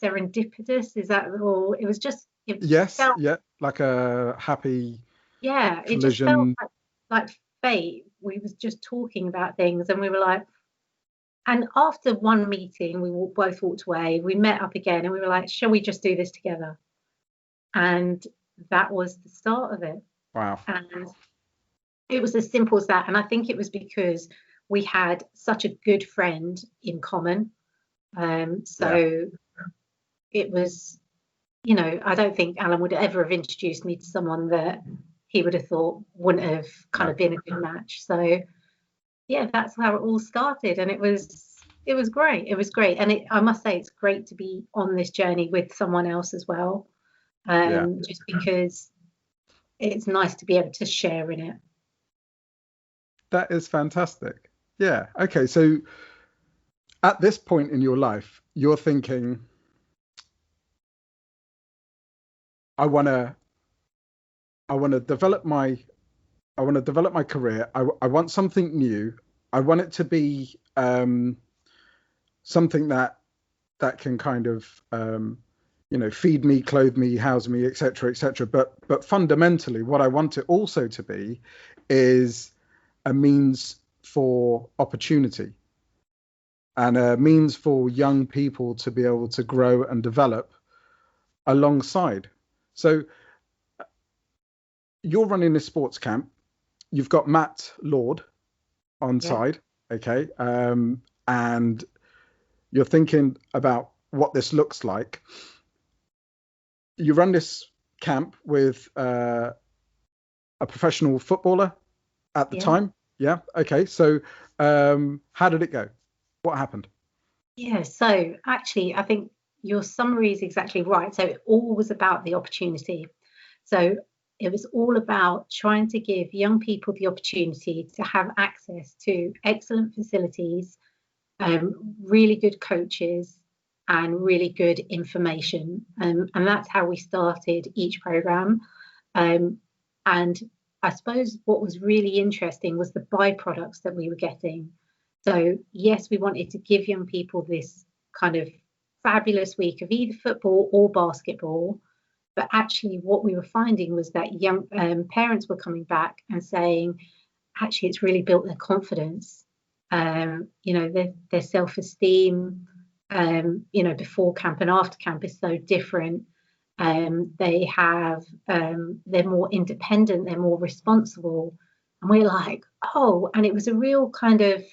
serendipitous. Is that all? It was just like a happy collision. It just felt like fate. We was just talking about things, and we were like, and after one meeting we both walked away. We met up again, and we were like, shall we just do this together? And that was the start of it. Wow. And it was as simple as that. And I think it was because we had such a good friend in common. It was, you know, I don't think Alan would ever have introduced me to someone that he would have thought wouldn't have kind of been a good match. So yeah, that's how it all started. And it was great. It was great. And I must say, it's great to be on this journey with someone else as well. Just because it's nice to be able to share in it. That is fantastic. Yeah. Okay. So at this point in your life, you're thinking, I want to develop my career. I want something new. I want it to be something that can kind of feed me, clothe me, house me, etc., etc. But fundamentally, what I want it also to be is a means for opportunity and a means for young people to be able to grow and develop alongside. So you're running a sports camp. You've got Matt Lord on side, okay, and you're thinking about what this looks like. You run this camp with a professional footballer at the time. Yeah. Okay. So how did it go? What happened? Yeah. So actually, I think your summary is exactly right. So it all was about the opportunity. So it was all about trying to give young people the opportunity to have access to excellent facilities, really good coaches, and really good information. And that's how we started each program. And I suppose what was really interesting was the byproducts that we were getting. So yes, we wanted to give young people this kind of fabulous week of either football or basketball. But actually, what we were finding was that young parents were coming back and saying, actually, it's really built their confidence, their self-esteem, before camp and after camp is so different. They're more independent, they're more responsible. And we're like, oh, and it was a real kind of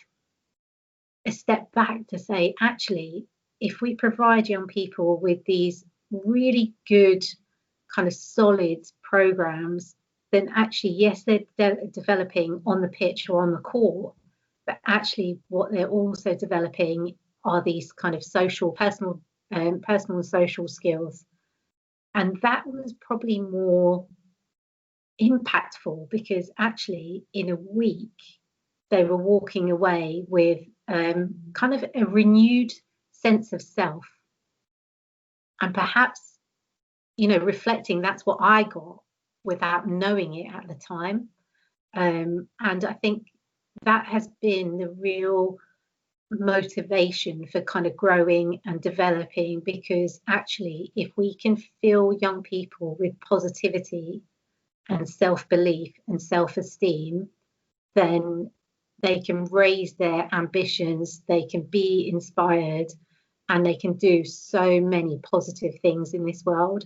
a step back to say, actually, if we provide young people with these really good kind of solid programs, then actually, yes, they're developing on the pitch or on the court, but actually what they're also developing are these kind of personal and social skills. And that was probably more impactful because actually in a week they were walking away with kind of a renewed sense of self, and perhaps reflecting that's what I got without knowing it at the time. And I think that has been the real motivation for kind of growing and developing, because actually if we can fill young people with positivity and self-belief and self-esteem, then they can raise their ambitions, they can be inspired, and they can do so many positive things in this world.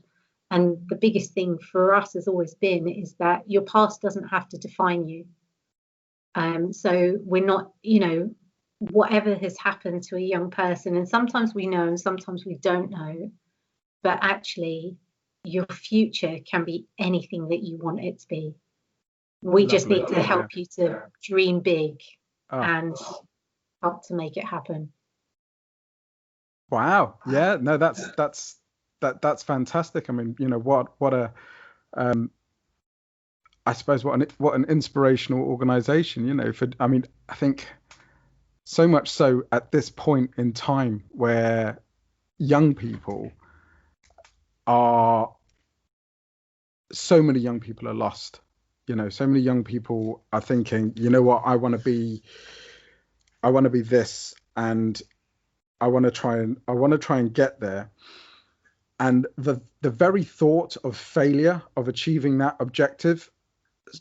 And the biggest thing for us has always been is that your past doesn't have to define you. So we're not, whatever has happened to a young person, and sometimes we know and sometimes we don't know, but actually your future can be anything that you want it to be. We just need to help you to dream big and help to make it happen. Wow. Yeah, no, that's fantastic. I mean, what a I suppose what an inspirational organization, I think so much so at this point in time where young people so many young people are lost. So many young people are thinking, what, I want to be this, and I want to try and get there. And the very thought of failure, of achieving that objective,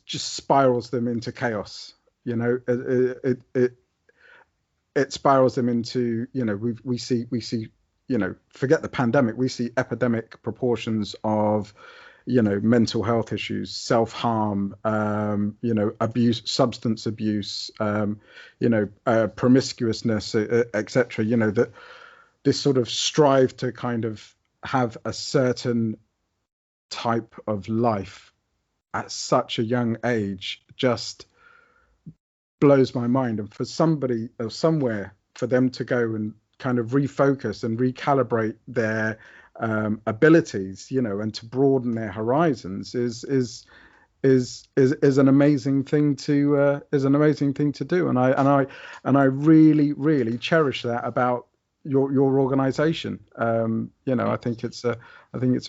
just spirals them into chaos. It spirals them into, we see, forget the pandemic, we see epidemic proportions of, mental health issues, self-harm, abuse, substance abuse, promiscuousness, etc. That this sort of strive to kind of have a certain type of life at such a young age just blows my mind. And for somebody or somewhere for them to go and kind of refocus and recalibrate their abilities, and to broaden their horizons is an amazing thing to do. And I really cherish that about your organization. I think it's a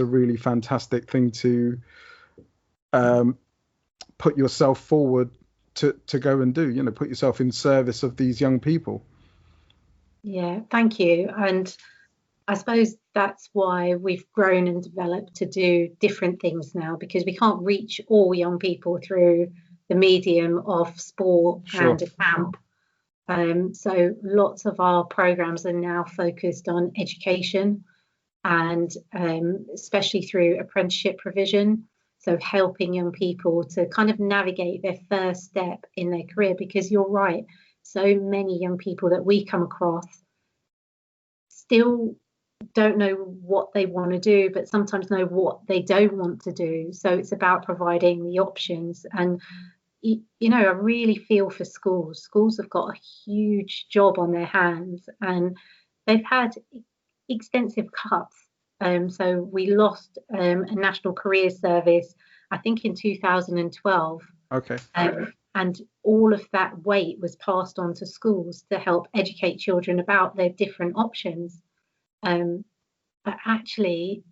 really fantastic thing to put yourself forward to go and do, put yourself in service of these young people. Yeah, thank you. And I suppose that's why we've grown and developed to do different things now, because we can't reach all young people through the medium of sport and a camp. So lots of our programs are now focused on education, and especially through apprenticeship provision. So helping young people to kind of navigate their first step in their career, because you're right, so many young people that we come across still don't know what they want to do, but sometimes know what they don't want to do. So it's about providing the options. And I really feel for schools. Schools have got a huge job on their hands, and they've had extensive cuts. So we lost a national career service, I think, in 2012. Okay. And all of that weight was passed on to schools to help educate children about their different options. But actually,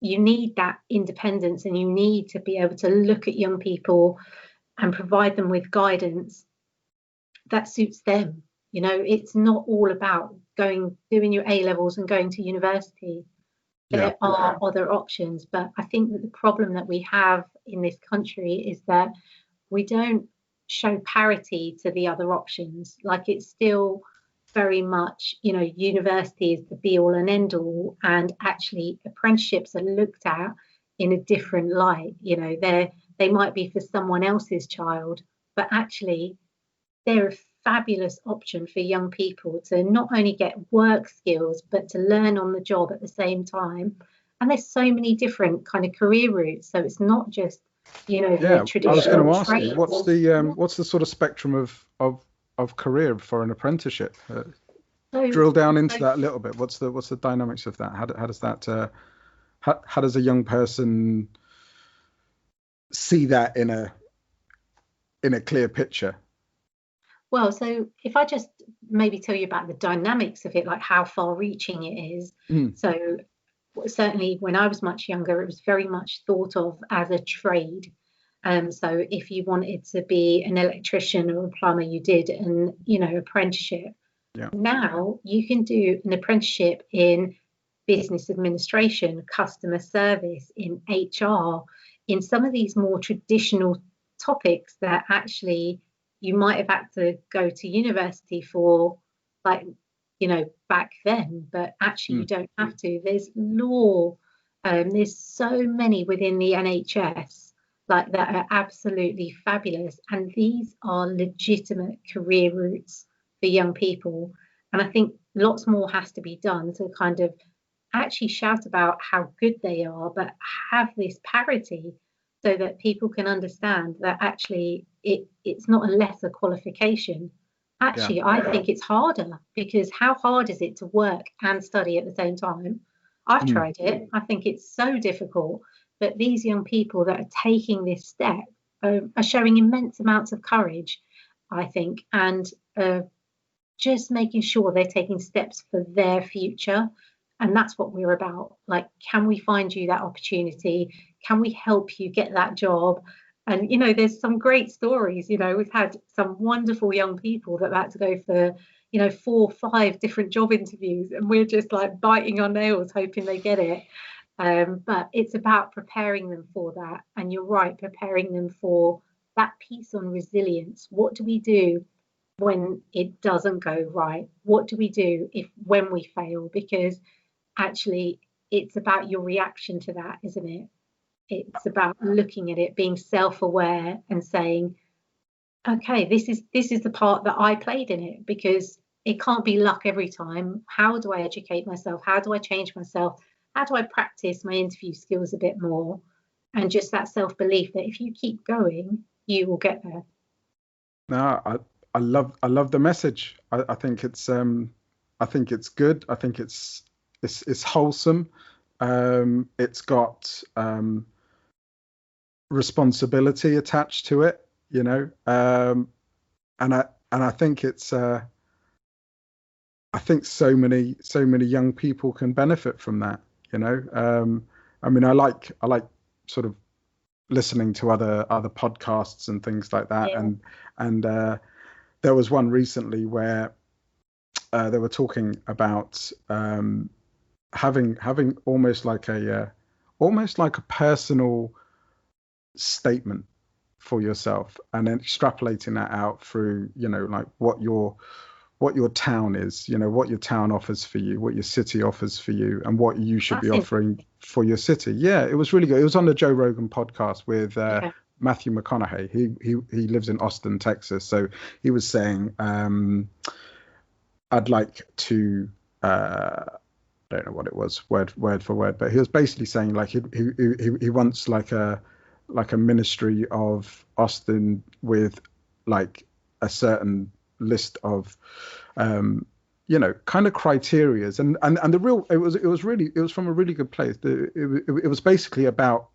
you need that independence, and you need to be able to look at young people and provide them with guidance that suits them. It's not all about doing your A levels and going to university. There are other options, but I think that the problem that we have in this country is that we don't show parity to the other options. Like, it's still very much, university is the be all and end all, and actually apprenticeships are looked at in a different light. They might be for someone else's child, but actually they're a fabulous option for young people to not only get work skills but to learn on the job at the same time. And there's so many different kind of career routes, so it's not just the traditional. I was going to ask trade. you, what's the sort of spectrum of career for an apprenticeship? Drill down into that a little bit. What's the dynamics of that? How does that how does a young person see that in a clear picture? Well, so if I just maybe tell you about the dynamics of it, like how far reaching it is. So certainly when I was much younger, it was very much thought of as a trade. So if you wanted to be an electrician or a plumber, you did an apprenticeship. Yeah. Now you can do an apprenticeship in business administration, customer service, in HR, in some of these more traditional topics that actually you might have had to go to university for, like, back then, but actually you don't have to. There's law, there's so many within the NHS like that are absolutely fabulous, and these are legitimate career routes for young people. And I think lots more has to be done to kind of actually shout about how good they are, but have this parity so that people can understand that actually it's not a lesser qualification. Actually, I think it's harder, because how hard is it to work and study at the same time? I've tried it. I think it's so difficult. But these young people that are taking this step are showing immense amounts of courage, I think, and just making sure they're taking steps for their future. And that's what we're about. Like, can we find you that opportunity? Can we help you get that job? And, there's some great stories. We've had some wonderful young people that had to go for, 4 or 5 different job interviews. And we're just like biting our nails, hoping they get it. But it's about preparing them for that. And you're right, preparing them for that piece on resilience. What do we do when it doesn't go right? What do we do when we fail? Because actually it's about your reaction to that, isn't it? It's about looking at it, being self-aware and saying, okay, this is the part that I played in it, because it can't be luck every time. How do I educate myself? How do I change myself? How do I practice my interview skills a bit more? And just that self-belief that if you keep going, you will get there. No, I love the message. I think it's good. I think it's wholesome. It's got responsibility attached to it, and I think it's I think so many young people can benefit from that. I mean, I like sort of listening to other podcasts and things like that, and there was one recently where they were talking about having almost like a personal statement for yourself, and then extrapolating that out through, like what your town is, what your town offers for you, what your city offers for you, and what you should be offering for your city. Yeah, it was really good. It was on the Joe Rogan podcast with Matthew McConaughey. He lives in Austin, Texas. So he was saying, I'd like to, I don't know what it was, word for word, but he was basically saying, like, he wants like a ministry of Austin with like a certain list of kind of criterias, and the real it was from a really good place. It was basically about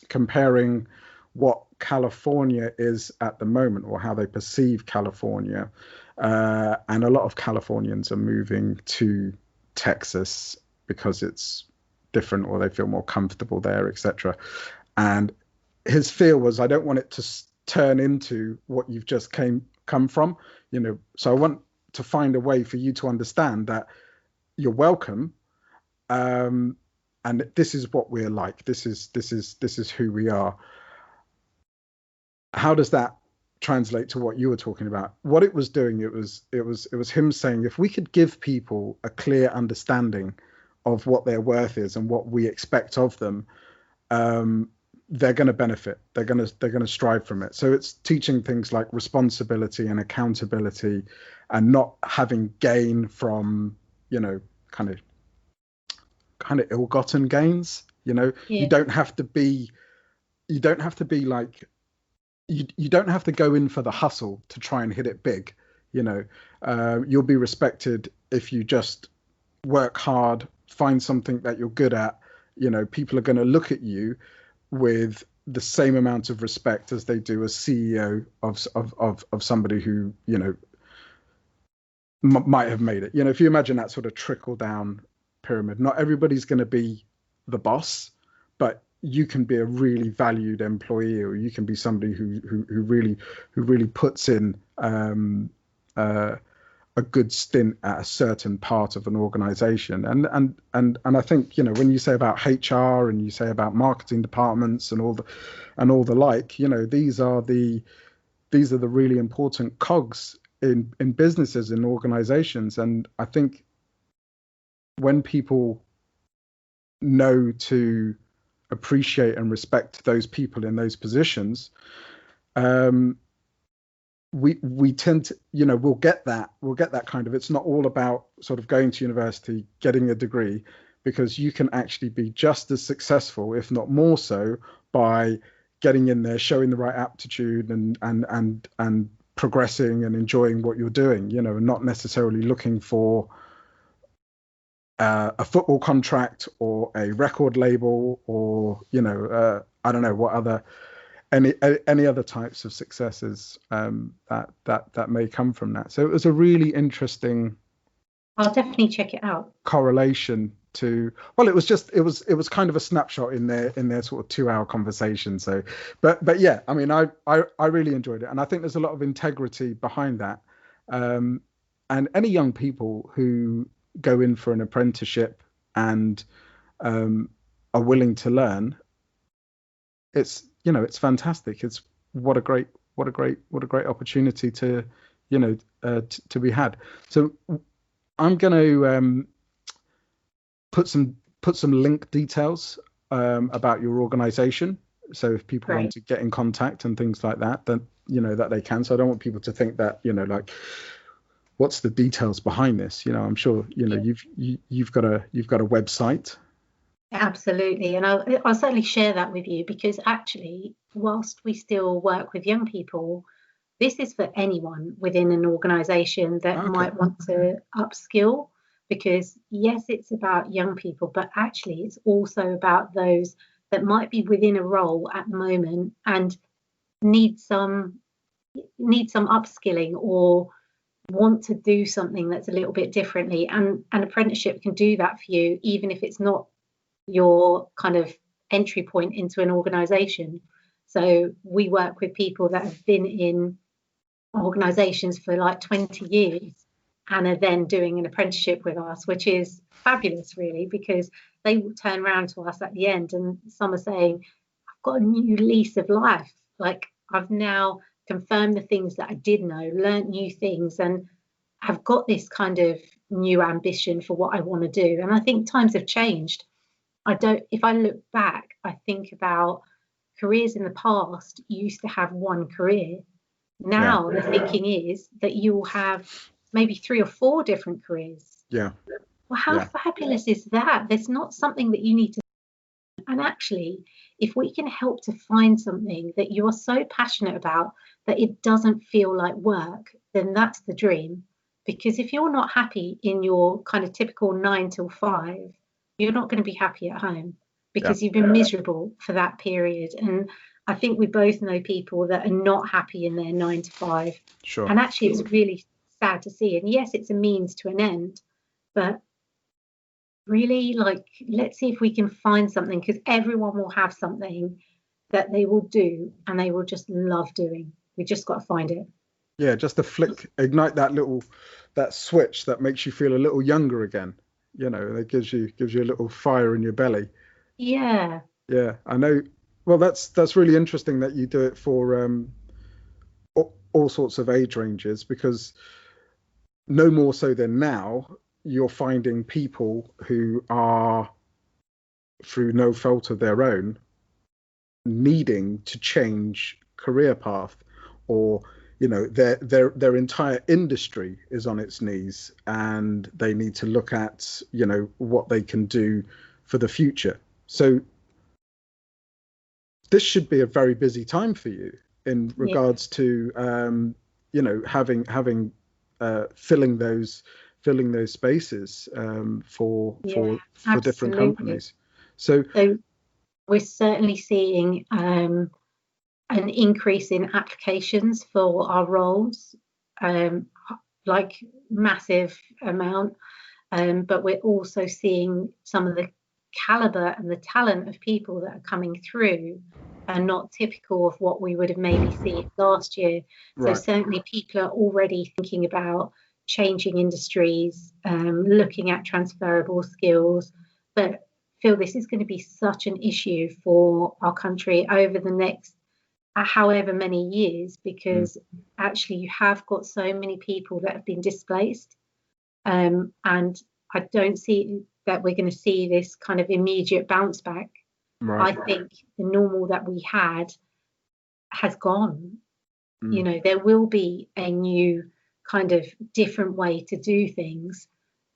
comparing what California is at the moment, or how they perceive California, and a lot of Californians are moving to Texas because it's different, or they feel more comfortable there, etc. And his fear was, I don't want it to turn into what you've just come from, so I want to find a way for you to understand that you're welcome, and this is what we're like. This is who we are. How does that translate to what you were talking about? What it was doing, it was him saying, if we could give people a clear understanding of what their worth is and what we expect of them, they're going to benefit. They're going to strive from it. So it's teaching things like responsibility and accountability, and not having gain from, kind of ill-gotten gains. You don't have to be like, you don't have to go in for the hustle to try and hit it big. You'll be respected if you just work hard, find something that you're good at. People are going to look at you with the same amount of respect as they do a CEO of somebody who might have made it. If you imagine that sort of trickle down pyramid, not everybody's going to be the boss, but you can be a really valued employee, or you can be somebody who really puts in a good stint at a certain part of an organization. And I think, when you say about HR and you say about marketing departments and all the like, these are the really important cogs in businesses, in organizations. And I think when people know to appreciate and respect those people in those positions, we tend to, we'll get that kind of, it's not all about sort of going to university, getting a degree, because you can actually be just as successful, if not more so, by getting in there, showing the right aptitude and progressing and enjoying what you're doing, and not necessarily looking for a football contract or a record label, or I don't know what other any other types of successes that may come from that. So it was a really interesting, I'll definitely check it out, correlation to, well, it was kind of a snapshot in their sort of 2-hour conversation. So but yeah, I mean, I really enjoyed it, and I think there's a lot of integrity behind that, and any young people who go in for an apprenticeship and are willing to learn, it's fantastic. It's what a great opportunity to to be had. So I'm going to put some link details about your organization, so if people want to get in contact and things like that, then that they can. So I don't want people to think that like, what's the details behind this? I'm sure you've got a website. Absolutely, and I'll certainly share that with you, because actually, whilst we still work with young people, this is for anyone within an organisation that might want to upskill, because yes, it's about young people, but actually it's also about those that might be within a role at the moment and need some upskilling, or want to do something that's a little bit differently, and an apprenticeship can do that for you, even if it's not your kind of entry point into an organisation. So we work with people that have been in organisations for like 20 years and are then doing an apprenticeship with us, which is fabulous, really, because they will turn around to us at the end and some are saying, I've got a new lease of life. Like, I've now confirmed the things that I did know, learnt new things, and have got this kind of new ambition for what I want to do. And I think times have changed. If I look back, I think about careers in the past, you used to have one career. Now the thinking is that you will have maybe 3 or 4 different careers. Yeah. Well, how fabulous is that? There's not something that you need to. And actually, if we can help to find something that you are so passionate about that it doesn't feel like work, then that's the dream. Because if you're not happy in your kind of typical 9 till 5, you're not going to be happy at home, because you've been miserable for that period. And I think we both know people that are not happy in their 9 to 5. Sure. And actually, it's really sad to see. And yes, it's a means to an end, but really, like, let's see if we can find something, because everyone will have something that they will do and they will just love doing. We just got to find it. Yeah, just a flick, ignite that switch that makes you feel a little younger again. That gives you a little fire in your belly. Yeah, Yeah, I know. Well, that's really interesting that you do it for all sorts of age ranges, because no more so than now, you're finding people who are, through no fault of their own, needing to change career path, or their entire industry is on its knees, and they need to look at what they can do for the future. So this should be a very busy time for you in yeah, regards to having filling those spaces yeah, for different absolutely. companies. So So we're certainly seeing an increase in applications for our roles, um, like massive amount. But we're also seeing some of the caliber and the talent of people that are coming through are not typical of what we would have maybe seen last year. So right. certainly people are already thinking about changing industries, looking at transferable skills, but feel this is going to be such an issue for our country over the next however many years, Mm. because actually you have got so many people that have been displaced, and I don't see that we're going to see this kind of immediate bounce back. Right. I think the normal that we had has gone. Mm. There will be a new kind of different way to do things.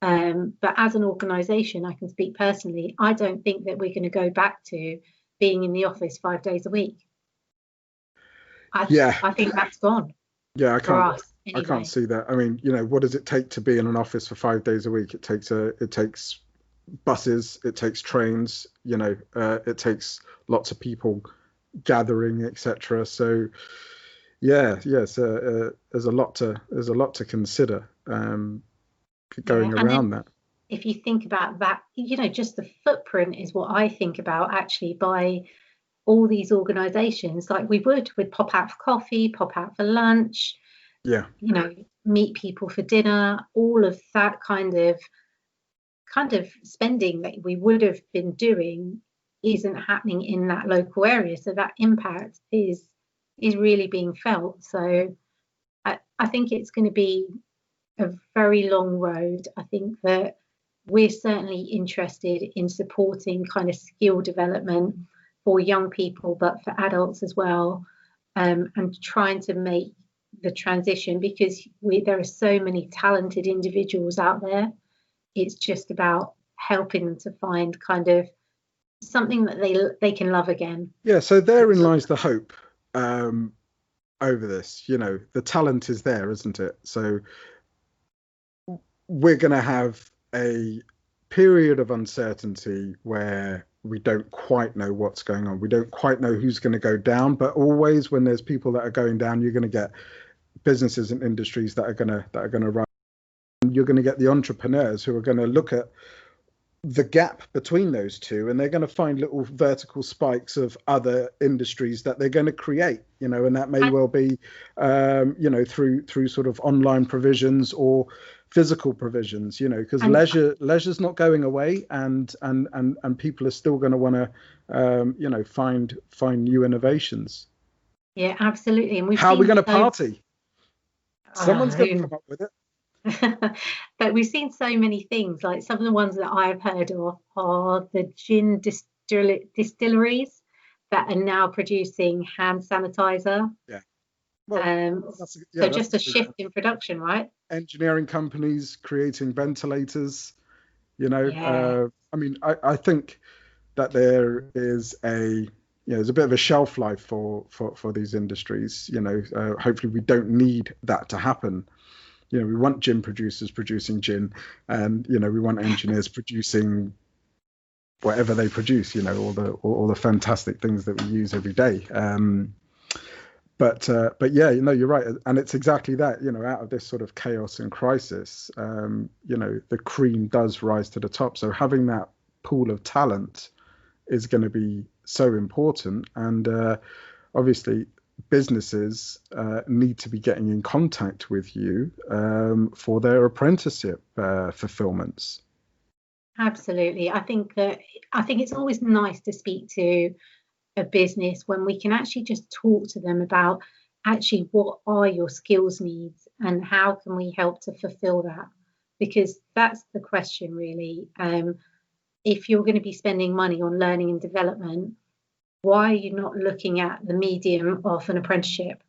But as an organisation, I can speak personally, I don't think that we're going to go back to being in the office 5 days a week. Yeah. I think that's gone Yeah, for us I can't anyway. see that. I mean, what does it take to be in an office for 5 days a week? It takes buses, it takes trains, it takes lots of people gathering, etc. So yeah, yes, there's a lot to consider, Yeah. going And then around that. if you think about that, just the footprint is what I think about actually by all these organizations. Like we'd pop out for coffee, pop out for lunch, Yeah, meet people for dinner, all of that kind of spending that we would have been doing isn't happening in that local area. So that impact is really being felt. So I think it's going to be a very long road. I think that we're certainly interested in supporting kind of skill development for young people, but for adults as well, and trying to make the transition, because there are so many talented individuals out there. It's just about helping them to find kind of something that they can love again. yeah. So therein lies the hope, over this. The talent is there, isn't it? So we're going to have a period of uncertainty where we don't quite know what's going on. We don't quite know who's going to go down, but always when there's people that are going down, you're going to get businesses and industries that are going to rise. And you're going to get the entrepreneurs who are going to look at the gap between those two, and they're going to find little vertical spikes of other industries that they're going to create, and that may well be through sort of online provisions or physical provisions, because And leisure's not going away, and people are still going to want to find new innovations. yeah, absolutely. And we've How are we seen going to so party? Someone's going to come up with it. but we've seen so many things. Like some of the ones that I've heard of are the gin distilleries that are now producing hand sanitizer. Yeah. Well, So that's just a a big shift in production, right? engineering companies creating ventilators. Yeah. I mean, I think that there's a bit of a shelf life for these industries. Hopefully we don't need that to happen. We want gin producers producing gin, and we want engineers producing whatever they produce. All the fantastic things that we use every day. But yeah, you're right, and it's exactly that. Out of this sort of chaos and crisis, the cream does rise to the top. So having that pool of talent is going to be so important, and obviously businesses need to be getting in contact with you for their apprenticeship fulfillments. Absolutely. I think it's always nice to speak to a business when we can actually just talk to them about actually what are your skills needs and how can we help to fulfill that, because that's the question really. If you're going to be spending money on learning and development, why are you not looking at the medium of an apprenticeship?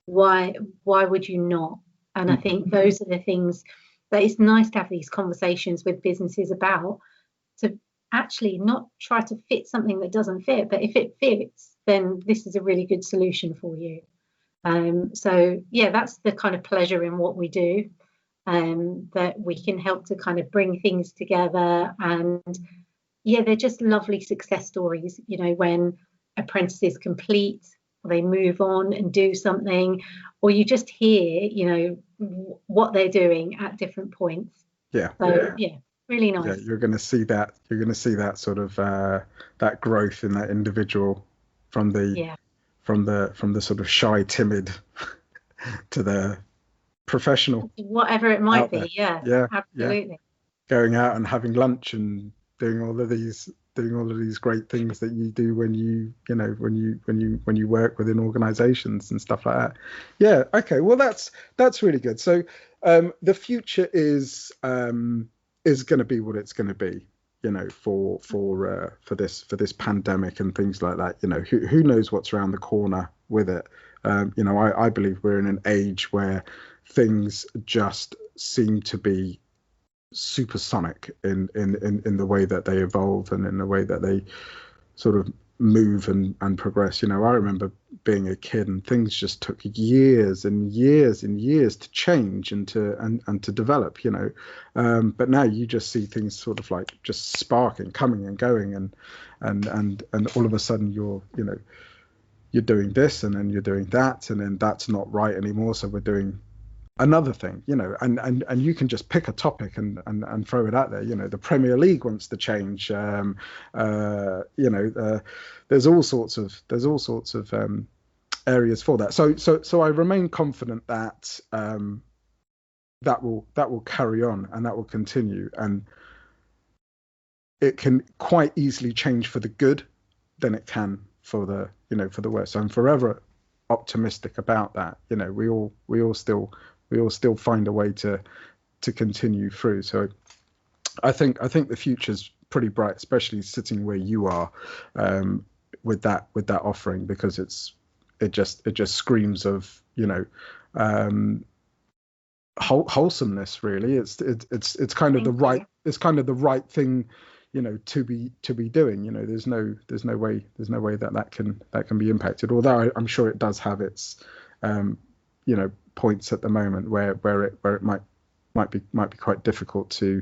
Why would you not? And I think those are the things that it's nice to have these conversations with businesses about, to actually not try to fit something that doesn't fit, but if it fits, then this is a really good solution for you. So yeah, that's the kind of pleasure in what we do, that we can help to kind of bring things together. And yeah, they're just lovely success stories, you know, when apprentices complete, they move on and do something, or you just hear, you know, what they're doing at different points. Yeah. So yeah, really nice. Yeah, you're going to see that. You're going to see that sort of that growth in that individual from the sort of shy, timid to the professional, whatever it might be. Yeah, absolutely. Yeah. Going out and having lunch and doing all of these great things that you do when you work within organizations and stuff like that. Yeah. Okay. Well, that's really good. So the future is going to be what it's going to be, you know, for this pandemic and things like that. You know, who knows what's around the corner with it. You know, I believe we're in an age where things just seem to be supersonic in the way that they evolve and in the way that they sort of move and progress. You know, I remember being a kid and things just took years and years and years to change and to develop, you know. But now you just see things sort of like just sparking, coming and going, and all of a sudden you're doing this and then you're doing that, and then that's not right anymore, so we're doing another thing, you know, and you can just pick a topic and throw it out there. You know, the Premier League wants to change. You know, there's all sorts of areas for that. So I remain confident that that will carry on and that will continue, and it can quite easily change for the good than it can for the worse. So I'm forever optimistic about that. You know, we all still find a way to continue through. So I think the future's pretty bright, especially sitting where you are with that offering, because it just screams of, you know, wholesomeness, really. It's kind of the right thing, you know, to be doing. You know, there's no way that can be impacted, although I'm sure it does have its you know, points at the moment where it might be quite difficult to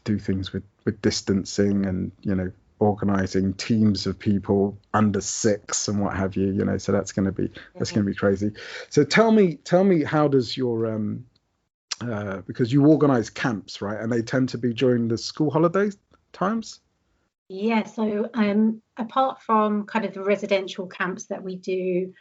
do things with distancing and, you know, organizing teams of people under 6 and what have you, you know. So that's going to be crazy. So tell me how does your because you organize camps, right, and they tend to be during the school holiday times? Yeah, so apart from kind of the residential camps that we do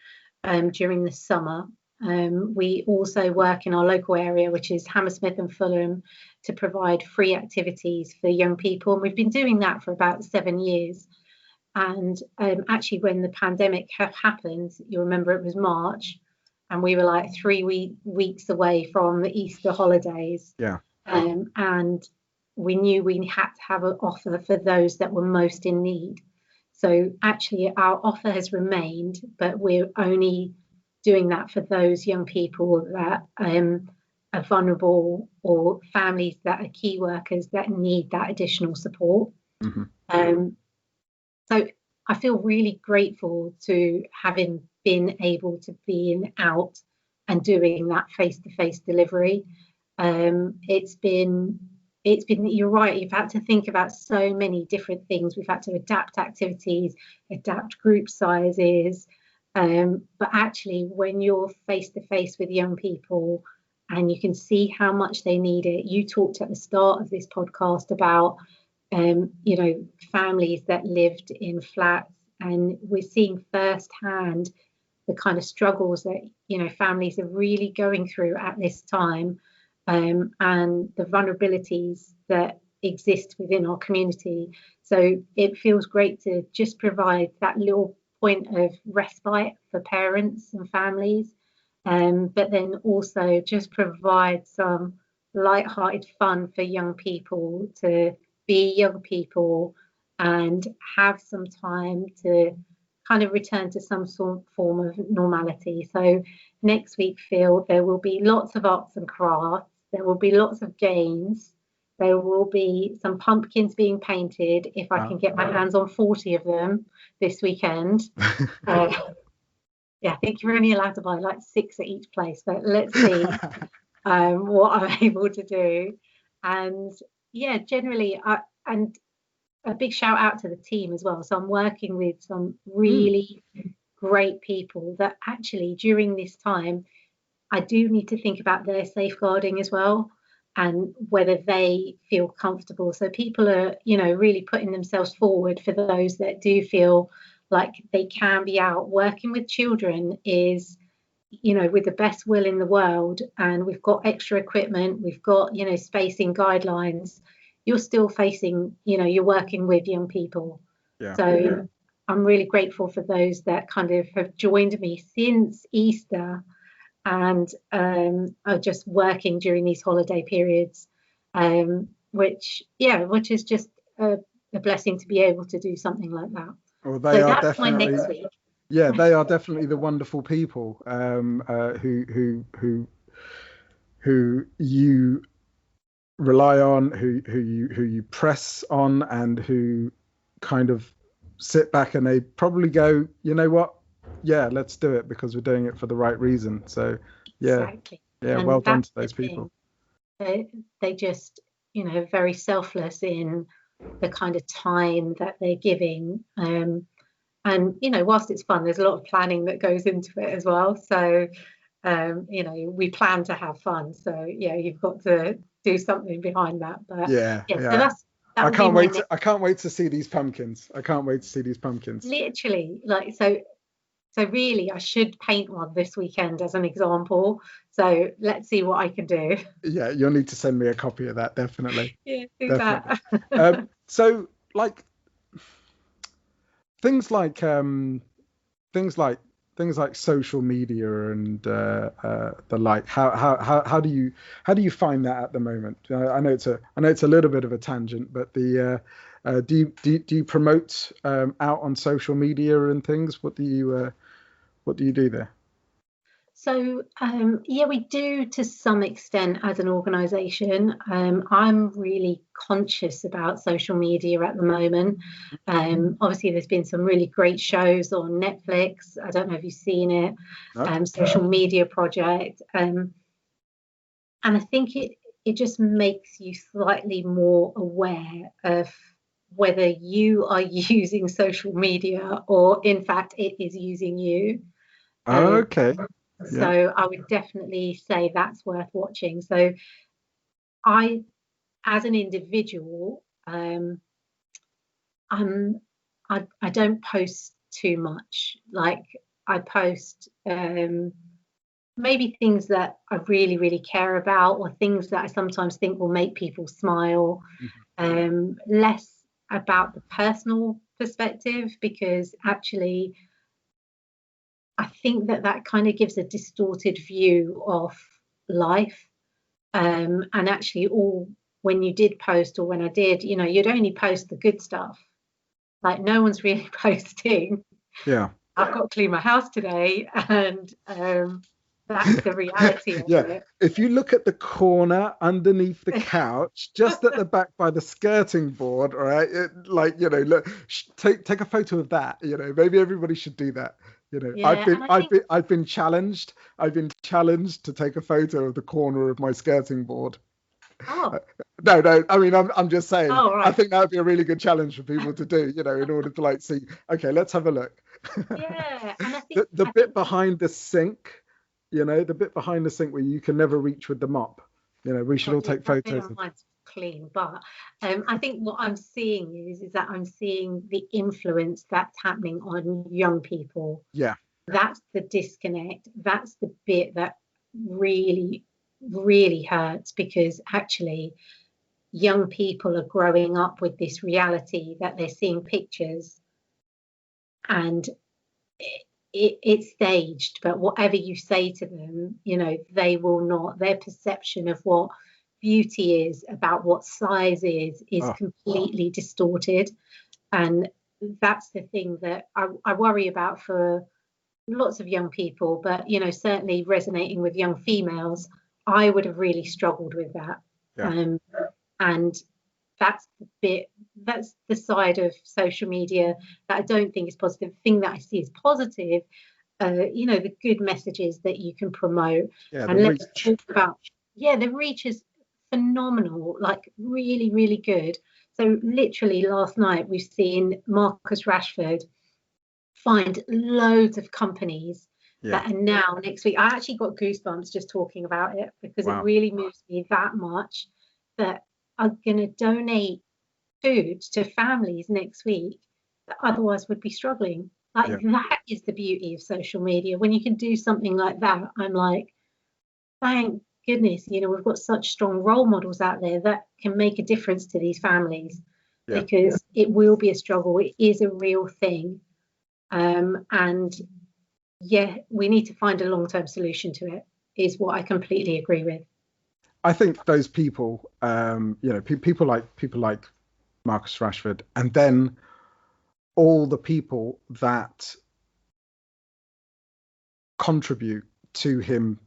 during the summer, we also work in our local area, which is Hammersmith and Fulham, to provide free activities for young people. And we've been doing that for about 7 years. And actually, when the pandemic happened, you remember it was March, and we were like 3 weeks away from the Easter holidays. Yeah. And we knew we had to have an offer for those that were most in need. So actually, our offer has remained, but we're only doing that for those young people that are vulnerable, or families that are key workers that need that additional support. Mm-hmm. So I feel really grateful to having been able to be out and doing that face-to-face delivery. It's been, you're right, you've had to think about so many different things. We've had to adapt activities, adapt group sizes. But actually, when you're face to face with young people and you can see how much they need it, you talked at the start of this podcast about, you know, families that lived in flats, and we're seeing firsthand the kind of struggles that, you know, families are really going through at this time, and the vulnerabilities that exist within our community. So it feels great to just provide that little point of respite for parents and families, but then also just provide some light-hearted fun for young people to be young people and have some time to kind of return to some sort of form of normality. So next week, Phil, there will be lots of arts and crafts, there will be lots of games, there will be some pumpkins being painted, if I can get my hands on 40 of them this weekend. Yeah, I think you're only allowed to buy like 6 at each place, but let's see what I'm able to do. And yeah, generally, and a big shout out to the team as well. So I'm working with some really great people that actually during this time, I do need to think about their safeguarding as well, and whether they feel comfortable. So people are, you know, really putting themselves forward for those that do feel like they can be out. Working with children is, you know, with the best will in the world, and we've got extra equipment, we've got, you know, spacing guidelines. You're still facing, you know, you're working with young people. So I'm really grateful for those that kind of have joined me since Easter and are just working during these holiday periods, which is just a blessing to be able to do something like that. Well, they so are that's my definitely, next week. yeah, they are definitely the wonderful people who you rely on, who you press on, and who kind of sit back and they probably go, you know what, yeah, let's do it because we're doing it for the right reason. So yeah, Exactly. yeah, And well done to that's those the people. They just, you know, very selfless in the kind of time that they're giving. And, you know, whilst it's fun, there's a lot of planning that goes into it as well. So, you know, we plan to have fun. So, yeah, you've got to do something behind that. But Yeah. so I can't wait. I can't wait to see these pumpkins. I can't wait to see these pumpkins. Literally, like, so really, I should paint one this weekend as an example. So let's see what I can do. Yeah, you'll need to send me a copy of that, definitely. Yeah, do Definitely. that. So, like, things like social media and the like. How do you find that at the moment? I know it's a little bit of a tangent, but do you promote out on social media and things? What do you do there? So yeah, we do to some extent as an organisation. I'm really conscious about social media at the moment. Obviously, there's been some really great shows on Netflix. I don't know if you've seen it. No? Social Media Project, and I think it just makes you slightly more aware of whether you are using social media or, in fact, it is using you. Okay. So I would definitely say that's worth watching. So I, as an individual, I don't post too much. Like, I post maybe things that I really, really care about, or things that I sometimes think will make people smile. Less about the personal perspective, because actually I think that kind of gives a distorted view of life. And actually, when you did post, or when I did, you know, you'd only post the good stuff. Like, no one's really posting. Yeah. I've got to clean my house today, and that's the reality of it. If you look at the corner underneath the couch, just at the back by the skirting board, right? Look, take a photo of that. You know, maybe everybody should do that. You know, yeah, I've been challenged. I've been challenged to take a photo of the corner of my skirting board. Oh. No. I mean, I'm just saying. Oh, right. I think that would be a really good challenge for people to do. You know, in order to like see. Okay, let's have a look. Yeah, and I think the bit behind the sink. You know, the bit behind the sink where you can never reach with the mop. You know, we should all take photos. Mine's clean, but I think what I'm seeing is that I'm seeing the influence that's happening on young people. Yeah. that's the disconnect. That's the bit that really, really hurts, because actually young people are growing up with this reality that they're seeing pictures, and it's staged, but whatever you say to them, they will not, their perception of what beauty is, about what size is completely distorted. And that's the thing that I worry about for lots of young people, but certainly resonating with young females, I would have really struggled with that. And that's the side of social media that I don't think is positive. The thing that I see as positive, the good messages that you can promote. And let's talk about, the reach is phenomenal, like really, really good. So literally last night we've seen Marcus Rashford find loads of companies that are now next week. I actually got goosebumps just talking about it, because it really moves me that much, that are going to donate food to families next week that otherwise would be struggling. That is the beauty of social media. When you can do something like that, I'm like, thank goodness, we've got such strong role models out there that can make a difference to these families, because it will be a struggle. It is a real thing. And we need to find a long-term solution to it, is what I completely agree with. I think those people, people like Marcus Rashford, and then all the people that contribute to him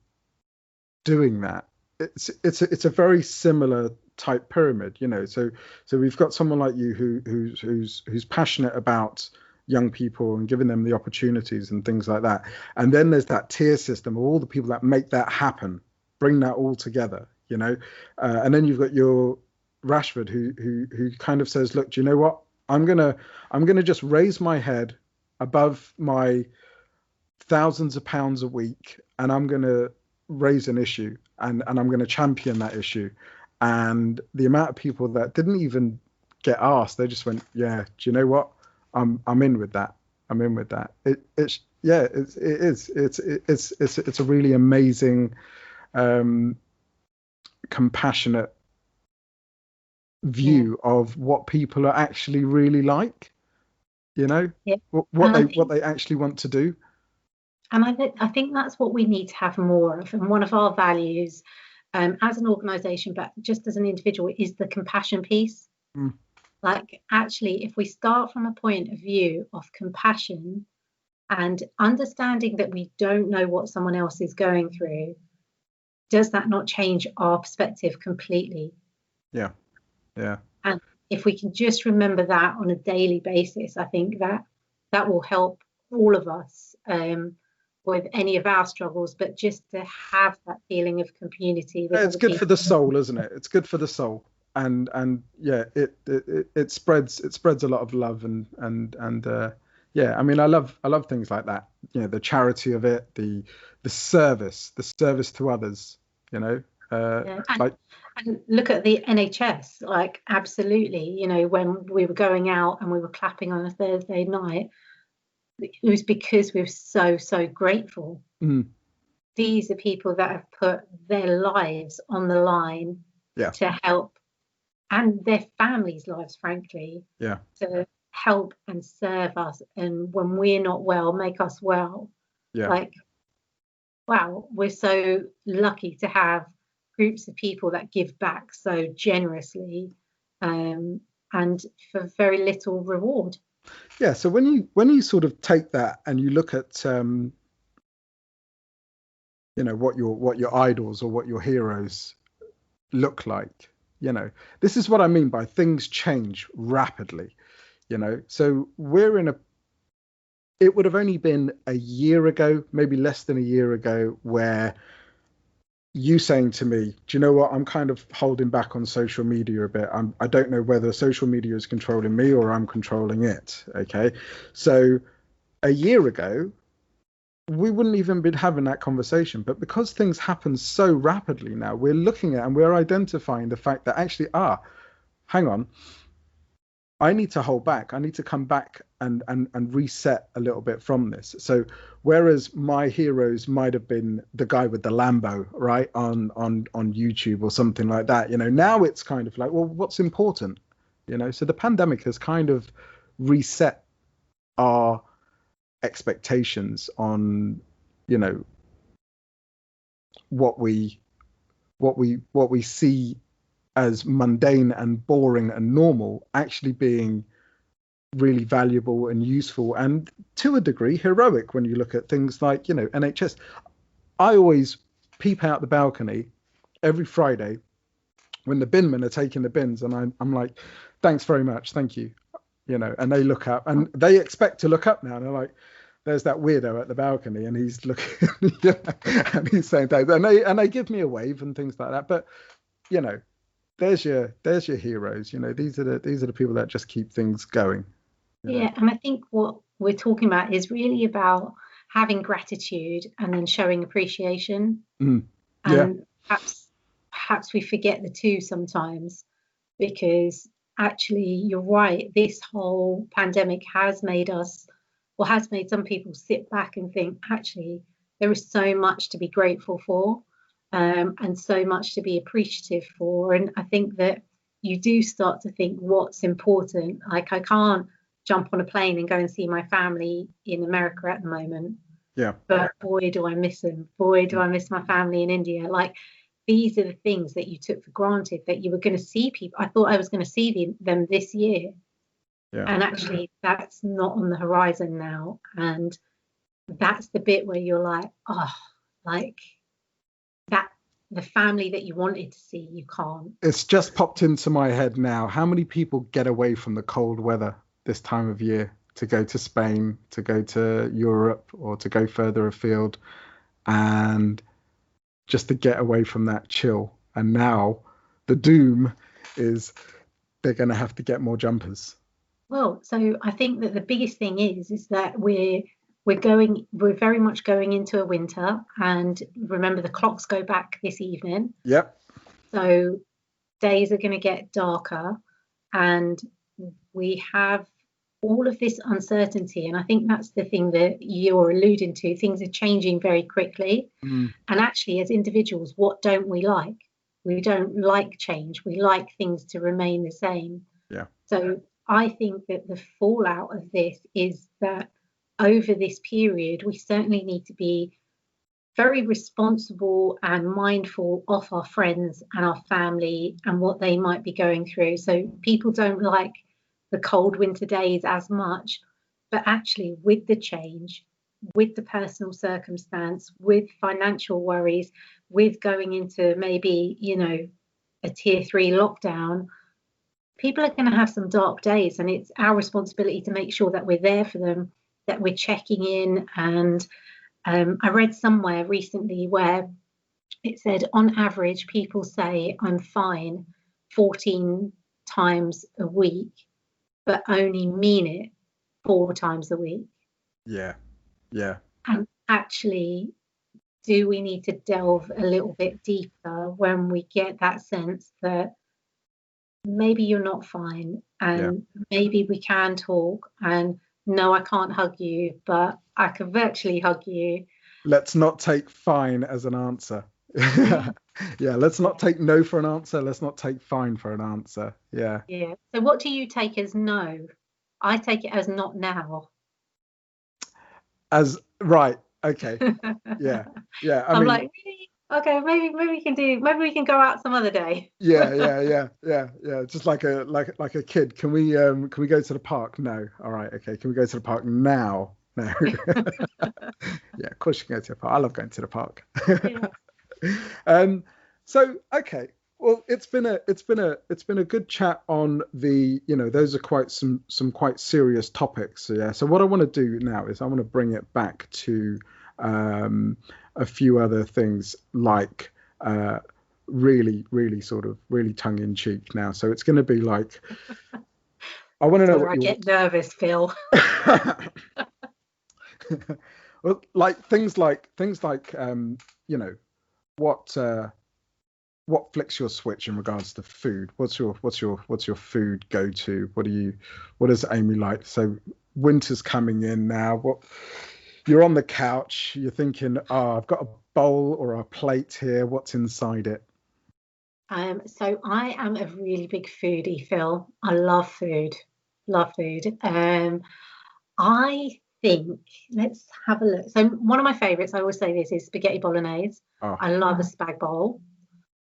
doing that. It's a very similar type pyramid, So we've got someone like you who's passionate about young people and giving them the opportunities and things like that. And then there's that tier system of all the people that make that happen, bring that all together, and then you've got your Rashford who kind of says, look, do you know what? I'm gonna just raise my head above my thousands of pounds a week, and I'm gonna raise an issue, and I'm gonna champion that issue. And the amount of people that didn't even get asked, they just went, yeah, do you know what? I'm in with that. I'm in with that. It's a really amazing, compassionate view of what people are actually really like, what they actually want to do. And I think that's what we need to have more of. And one of our values, as an organisation, but just as an individual, is the compassion piece. Like, actually, if we start from a point of view of compassion and understanding that we don't know what someone else is going through, does that not change our perspective completely? Yeah. And if we can just remember that on a daily basis, I think that will help all of us with any of our struggles, but just to have that feeling of community. It's good for the soul, isn't it? It's good for the soul. And it spreads a lot of love and I mean, I love things like that, the charity of it, the service to others, and look at the NHS, like, absolutely, when we were going out and we were clapping on a Thursday night, it was because we're so grateful. These are people that have put their lives on the line to help, and their families' lives, frankly, to help and serve us. And when we're not well, make us well. Like, wow, we're so lucky to have groups of people that give back so generously, and for very little reward. So when you sort of take that and you look at what your idols or what your heroes look like, this is what I mean by things change rapidly, so it would have only been a year ago, maybe less than a year ago, where you saying to me, do you know what, I'm kind of holding back on social media a bit. I don't know whether social media is controlling me or I'm controlling it. Okay. So a year ago, we wouldn't even been having that conversation, but because things happen so rapidly now, we're looking at and we're identifying the fact that actually, hang on, I need to hold back. I need to come back and reset a little bit from this. So whereas my heroes might have been the guy with the Lambo, right, on YouTube or something like that, now it's kind of like, well, what's important, So the pandemic has kind of reset our expectations on, what we see as mundane and boring and normal actually being really valuable and useful, and to a degree heroic when you look at things like NHS. I always peep out the balcony every Friday when the binmen are taking the bins, and I'm like, thanks very much, thank you, and they look up and they expect to look up now, and they're like, there's that weirdo at the balcony and he's looking and he's saying things, and they give me a wave and things like that. But there's your heroes. These are the people that just keep things going. Yeah, and I think what we're talking about is really about having gratitude and then showing appreciation. Yeah. And perhaps we forget the two sometimes, because actually you're right, this whole pandemic has made some people sit back and think, actually there is so much to be grateful for, and so much to be appreciative for. And I think that you do start to think what's important. Like, I can't jump on a plane and go and see my family in America at the moment. Yeah. But boy, do I miss them. Boy, do I miss my family in India. Like, these are the things that you took for granted, that you were going to see people. I thought I was going to see them this year. Yeah. And actually, that's not on the horizon now. And that's the bit where you're like, like that, the family that you wanted to see, you can't. It's just popped into my head now. How many people get away from the cold weather this time of year to go to Spain, to go to Europe, or to go further afield, and just to get away from that chill? And now the doom is they're going to have to get more jumpers. Well, so I think that the biggest thing is that we're very much going into a winter, and remember the clocks go back this evening. Yep. So days are going to get darker, and we have all of this uncertainty. And I think that's the thing that you're alluding to. Things are changing very quickly. And actually, as individuals, what don't we like? We don't like change. We like things to remain the same. Yeah. So I think that the fallout of this is that over this period, we certainly need to be very responsible and mindful of our friends and our family and what they might be going through. So people don't like the cold winter days as much, but actually with the change, with the personal circumstance, with financial worries, with going into maybe, a tier 3 lockdown, people are going to have some dark days, and it's our responsibility to make sure that we're there for them, that we're checking in. And I read somewhere recently where it said on average people say I'm fine 14 times a week, but only mean it 4 times a week. Yeah. And actually, do we need to delve a little bit deeper when we get that sense that maybe you're not fine, and maybe we can talk, and no, I can't hug you, but I can virtually hug you. Let's not take fine as an answer. Yeah, let's not take no for an answer. Let's not take fine for an answer. Yeah. So what do you take as no? I take it as not now. As right. Okay. Yeah. I mean, like, really? Okay, maybe we can go out some other day. Yeah. Just like a kid. Can we go to the park? No. All right. Okay. Can we go to the park now? No. Yeah, of course you can go to the park. I love going to the park. So okay. Well, it's been a good chat on the, those are quite some quite serious topics. Yeah. So what I want to do now is I want to bring it back to a few other things, like really sort of really tongue in cheek now. So it's going to be like, I want to know what I get nervous, Phil. Well, like things like what flicks your switch in regards to food? What's your food go to? What does Amy like? So winter's coming in now. What, you're on the couch, you're thinking, oh, I've got a bowl or a plate here. What's inside it? So I am a really big foodie, Phil. I love food. Love food. I think, let's have a look. So one of my favourites, I always say this, is spaghetti bolognese. Oh, I love a spag bowl.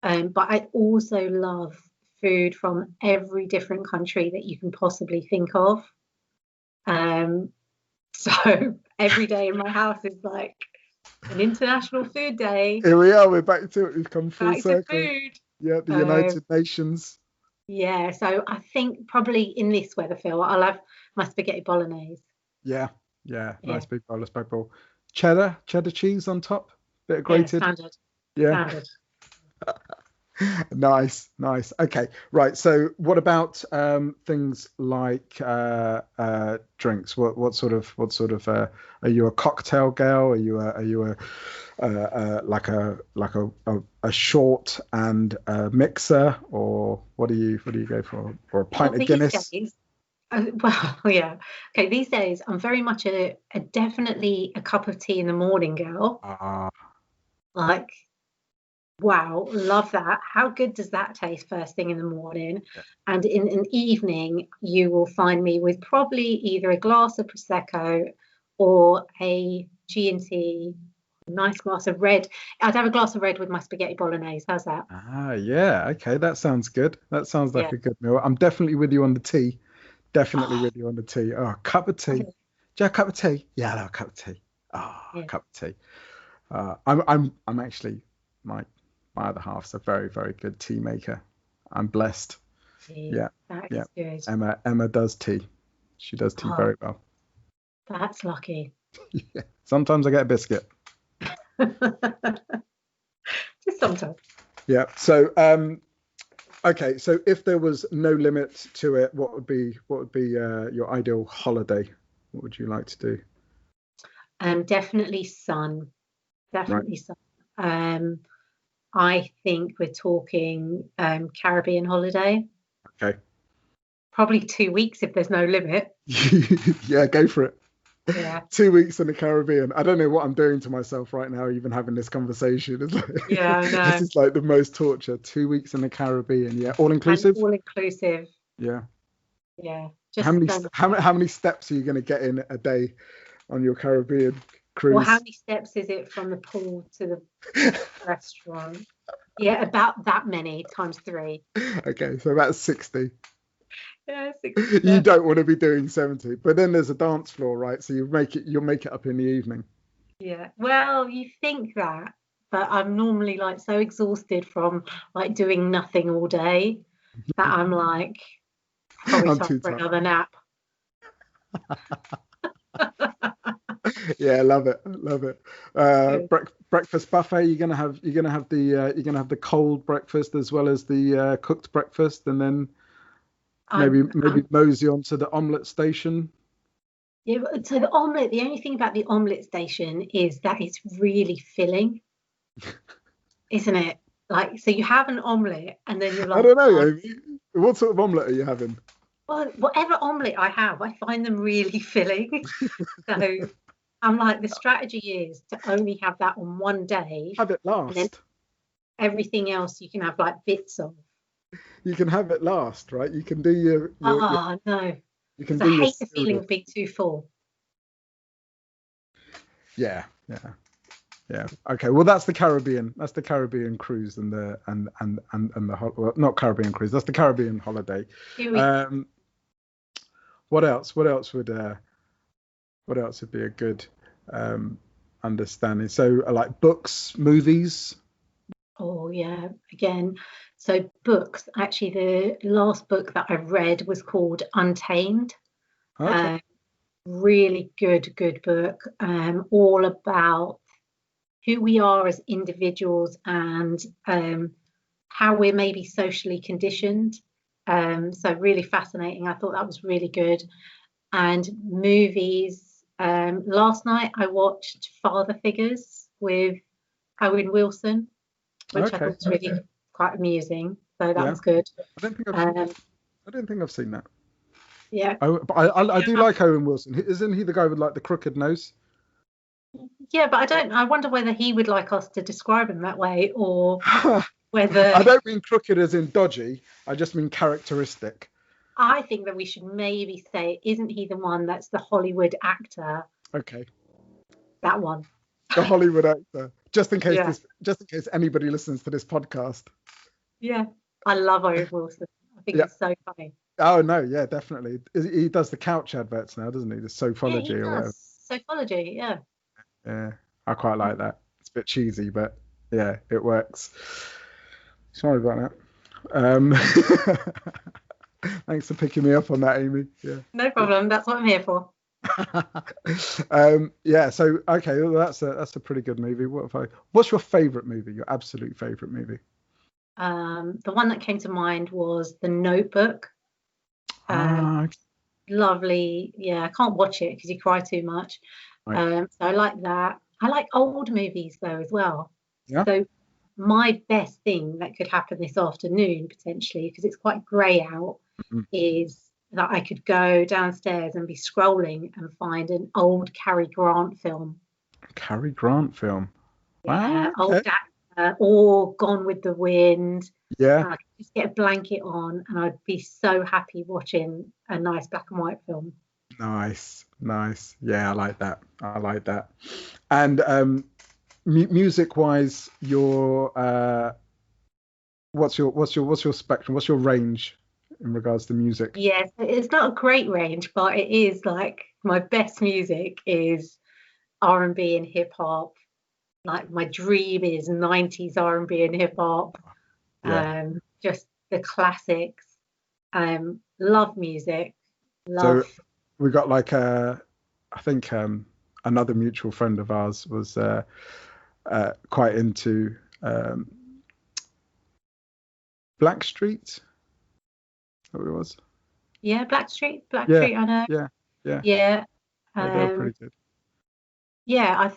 But I also love food from every different country that you can possibly think of. So every day in my house is like an international food day. here we are. We're back to it. We've come full Back circle. to food. Yeah, the United Nations. Yeah, so I think probably in this weather, Phil, I'll have my spaghetti bolognese. Yeah. Nice big bowl of spag bowl. Cheddar cheese on top. Bit of grated. Standard. Yeah. Standard. Nice. Okay, right. So what about things like drinks? What sort of are you a cocktail girl? Are you like a short and a mixer, or what do you go for? Or a pint of Guinness? Days, well, yeah. Okay, these days I'm very much a definitely a cup of tea in the morning girl. Like, wow, love that. How good does that taste first thing in the morning? Yeah. And in an evening, you will find me with probably either a glass of Prosecco or a G&T, nice glass of red. I'd have a glass of red with my spaghetti bolognese. How's that? Yeah. Okay, that sounds good. That sounds like a good meal. I'm definitely with you on the tea. With you on the tea. Oh, a cup of tea. Do you have a cup of tea? Yeah, I love a cup of tea. A cup of tea. I'm actually my other half's a very, very good tea maker. I'm blessed. Yeah. That's good. Emma does tea. She does tea very well. That's lucky. Yeah. Sometimes I get a biscuit. Just sometimes. Yeah. So okay. So if there was no limit to it, what would be your ideal holiday? What would you like to do? Definitely sun. Definitely sun. I think we're talking Caribbean holiday. Okay. Probably 2 weeks if there's no limit. Yeah, go for it. Yeah. 2 weeks in the Caribbean. I don't know what I'm doing to myself right now, even having this conversation. It's like, yeah, I know. This is like the most torture. 2 weeks in the Caribbean. Yeah, all inclusive. All inclusive. Yeah. Yeah. Just how many steps are you going to get in a day on your Caribbean cruise? Well, how many steps is it from the pool to the restaurant? Yeah, about that many times 3. Okay, so about 60. Yeah, 60. You don't want to be doing 70, but then there's a dance floor, right? So you'll make it up in the evening. Yeah, well, you think that, but I'm normally like so exhausted from like doing nothing all day that I'm like probably time for another nap. Yeah, love it. Breakfast buffet. You're gonna have the cold breakfast as well as the cooked breakfast, and then maybe mosey on to the omelette station. Yeah, so the omelette. The only thing about the omelette station is that it's really filling, isn't it? Like, so you have an omelette, and then you're like, I don't know, Amy. What sort of omelette are you having? Well, whatever omelette I have, I find them really filling. So I'm like, the strategy is to only have that on one day. Have it last. And then everything else you can have like bits of. You can have it last, right? You can do your no. You can do I hate the feeling of being too full. Yeah. Okay, well that's the Caribbean. That's the Caribbean cruise and the well, not Caribbean cruise. That's the Caribbean holiday. What else would be a good understanding? So like books, movies. Oh yeah, again. So books. Actually, the last book that I read was called Untamed. Okay. Really good book. All about who we are as individuals and how we're maybe socially conditioned. So really fascinating. I thought that was really good. And movies. Last night I watched Father Figures with Owen Wilson, which I thought was really quite amusing. So that Yeah. was good. I don't think Um, I don't think I've seen that. yeah, But I do like Owen Wilson. Isn't he the guy with like the crooked nose? yeah, but I wonder whether he would like us to describe him that way, or I whether. don't mean crooked as in dodgy. I just mean characteristic. I think that we should maybe say, isn't he the one that's the Hollywood actor? Okay. That one. The Hollywood actor. Just in Yeah. case anybody listens to this podcast. Yeah. I love Owen Wilson. I think he's so funny. Oh no, yeah, definitely. He does the couch adverts now, doesn't he? The Sophology Yeah, he or whatever. does. Sophology, yeah. Yeah, I quite like that. It's a bit cheesy, but yeah, it works. Sorry about that. Thanks for picking me up on that, Amy. Yeah. No problem. That's what I'm here for. Yeah. So okay, well, that's a pretty good movie. What's your favourite movie? Your absolute favourite movie? The one that came to mind was The Notebook. Okay. Lovely. Yeah, I can't watch it because you cry too much. Right. So I like that. I like old movies though as well. Yeah. So my best thing that could happen this afternoon potentially, because it's quite grey out, is that I could go downstairs and be scrolling and find an old Cary Grant film. Cary Grant film. Yeah, Wow. old actor, or Gone with the Wind. Yeah. And I could just get a blanket on and I'd be so happy watching a nice black and white film. Nice. Yeah, I like that. And music wise, what's your spectrum? What's your range in regards to music? Yes, it's not a great range, but it is like my best music is R&B and hip hop. Like my dream is 90s R&B and hip hop. Yeah. Just the classics. Love music. Love. So we got like I think another mutual friend of ours was quite into Blackstreet. Is that what it was? Yeah, Blackstreet, I know. Yeah. Yeah. Yeah, they're pretty good. Yeah,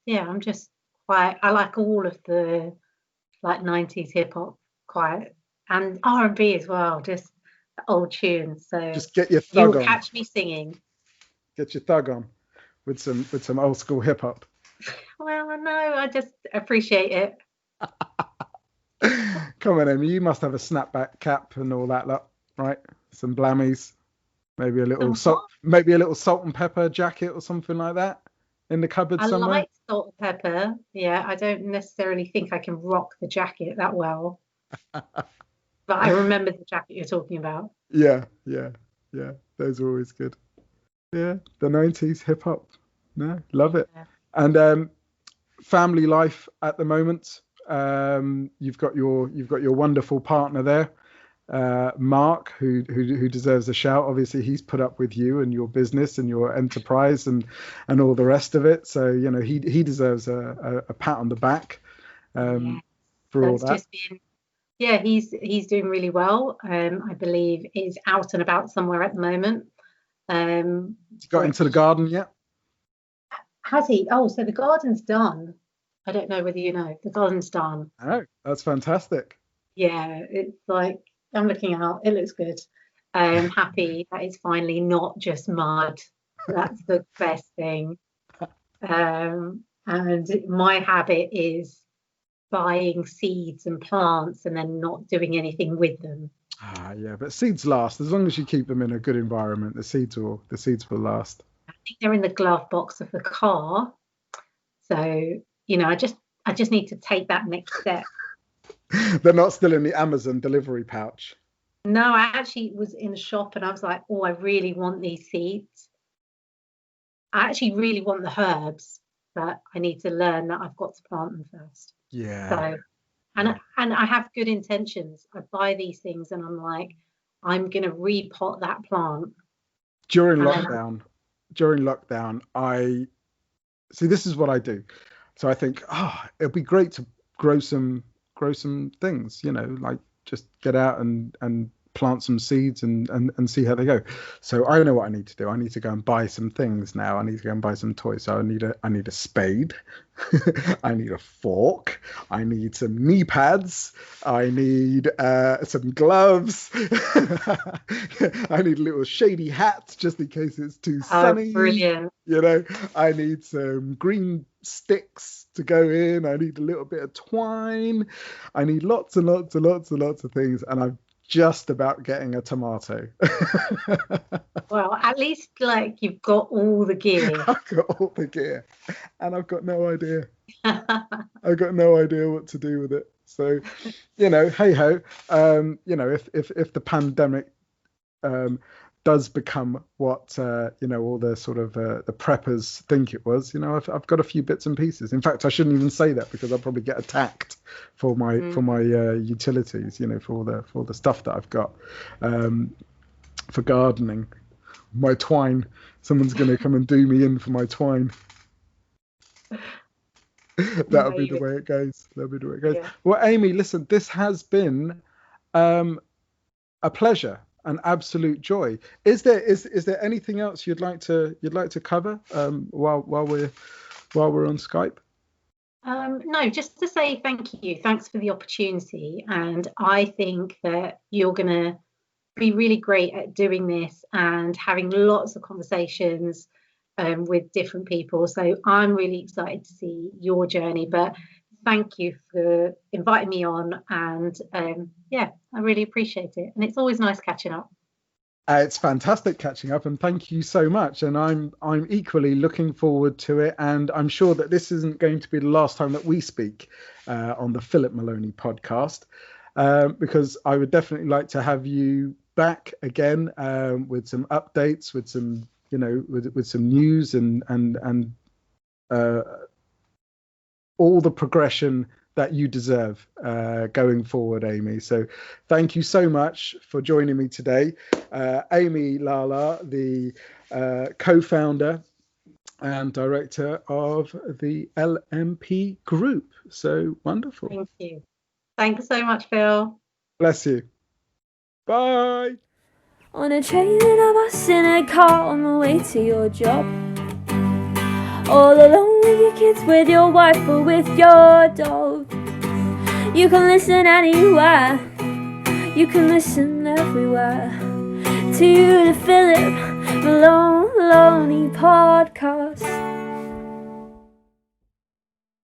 I'm just I like all of the like 90s hip hop quite, and R&B as well, just old tunes. So just get your thug you'll on. catch me singing. Get your thug on with some old school hip hop. Well, no, I just appreciate it. Come on, Amy, you must have a snapback cap and all that lot, right? Some blammies, maybe a little salt and pepper jacket or something like that in the cupboard somewhere. I like salt and pepper. Yeah, I don't necessarily think I can rock the jacket that well, but I remember the jacket you're talking about. Yeah. Those are always good. Yeah, the 90s hip hop. No, love it. Yeah. And family life at the moment. You've got your wonderful partner there, Mark, who deserves a shout. Obviously, he's put up with you and your business and your enterprise and all the rest of it. So he deserves a pat on the back for all that. He's doing really well. I believe is out and about somewhere at the moment. Got into the garden yet? Has he? Oh, so the garden's done. I don't know whether you know. The garden's done. Oh, that's fantastic. Yeah, it's like I'm looking out. It looks good. I'm happy that it's finally not just mud. That's the best thing. And my habit is buying seeds and plants and then not doing anything with them. Yeah, but seeds last as long as you keep them in a good environment. The seeds will last. I think they're in the glove box of the car, so I just need to take that next step. They're not still in the Amazon delivery pouch. No, I actually was in the shop and I was like, oh, I really want these seeds. I actually really want the herbs, but I need to learn that I've got to plant them first. Yeah. So, and I have good intentions. I buy these things and I'm like, I'm going to repot that plant. During lockdown, I see, this is what I do. So I think, it'd be great to grow some things, like just get out and plant some seeds and see how they go. So I know what I need to do. I need to go and buy some things now. I need to go and buy some toys. So I need a spade. I need a fork. I need some knee pads. I need some gloves. I need a little shady hat just in case it's too sunny. Brilliant. You know, I need some green sticks to go in. I need a little bit of twine. I need lots and lots and lots and lots of things. And I'm just about getting a tomato. Well, at least like you've got all the gear. I've got all the gear, and I've got no idea. I've got no idea what to do with it. So, you know, hey ho. You know, if the pandemic does become what you know, all the sort of the preppers think it was, you know, I've got a few bits and pieces. In fact, I shouldn't even say that because I'll probably get attacked for my utilities, you know, for all the stuff that I've got for gardening. My twine, someone's going to come and do me in for my twine. That'll be the way it goes. Yeah. Well, Amy, listen, this has been a pleasure, an absolute joy. Is there anything else you'd like to cover while we're on Skype? No, just to say thank you. Thanks for the opportunity, and I think that you're going to be really great at doing this and having lots of conversations with different people. So I'm really excited to see your journey. But thank you for inviting me on, and yeah, I really appreciate it. And it's always nice catching up. It's fantastic catching up, and thank you so much. And I'm equally looking forward to it, and I'm sure that this isn't going to be the last time that we speak on the Philip Malowney podcast, because I would definitely like to have you back again with some updates, with some, you know, with some news and all the progression that you deserve going forward, Amy. So thank you so much for joining me today. Amy Lalla, the co-founder and director of the LMP group. So wonderful. Thank you. Thanks so much, Phil. Bless you. Bye. On a train, in a bus, in a car, on the way to your job. All alone with your kids, with your wife, or with your dog. You can listen anywhere, you can listen everywhere, to the Philip Malowney podcast.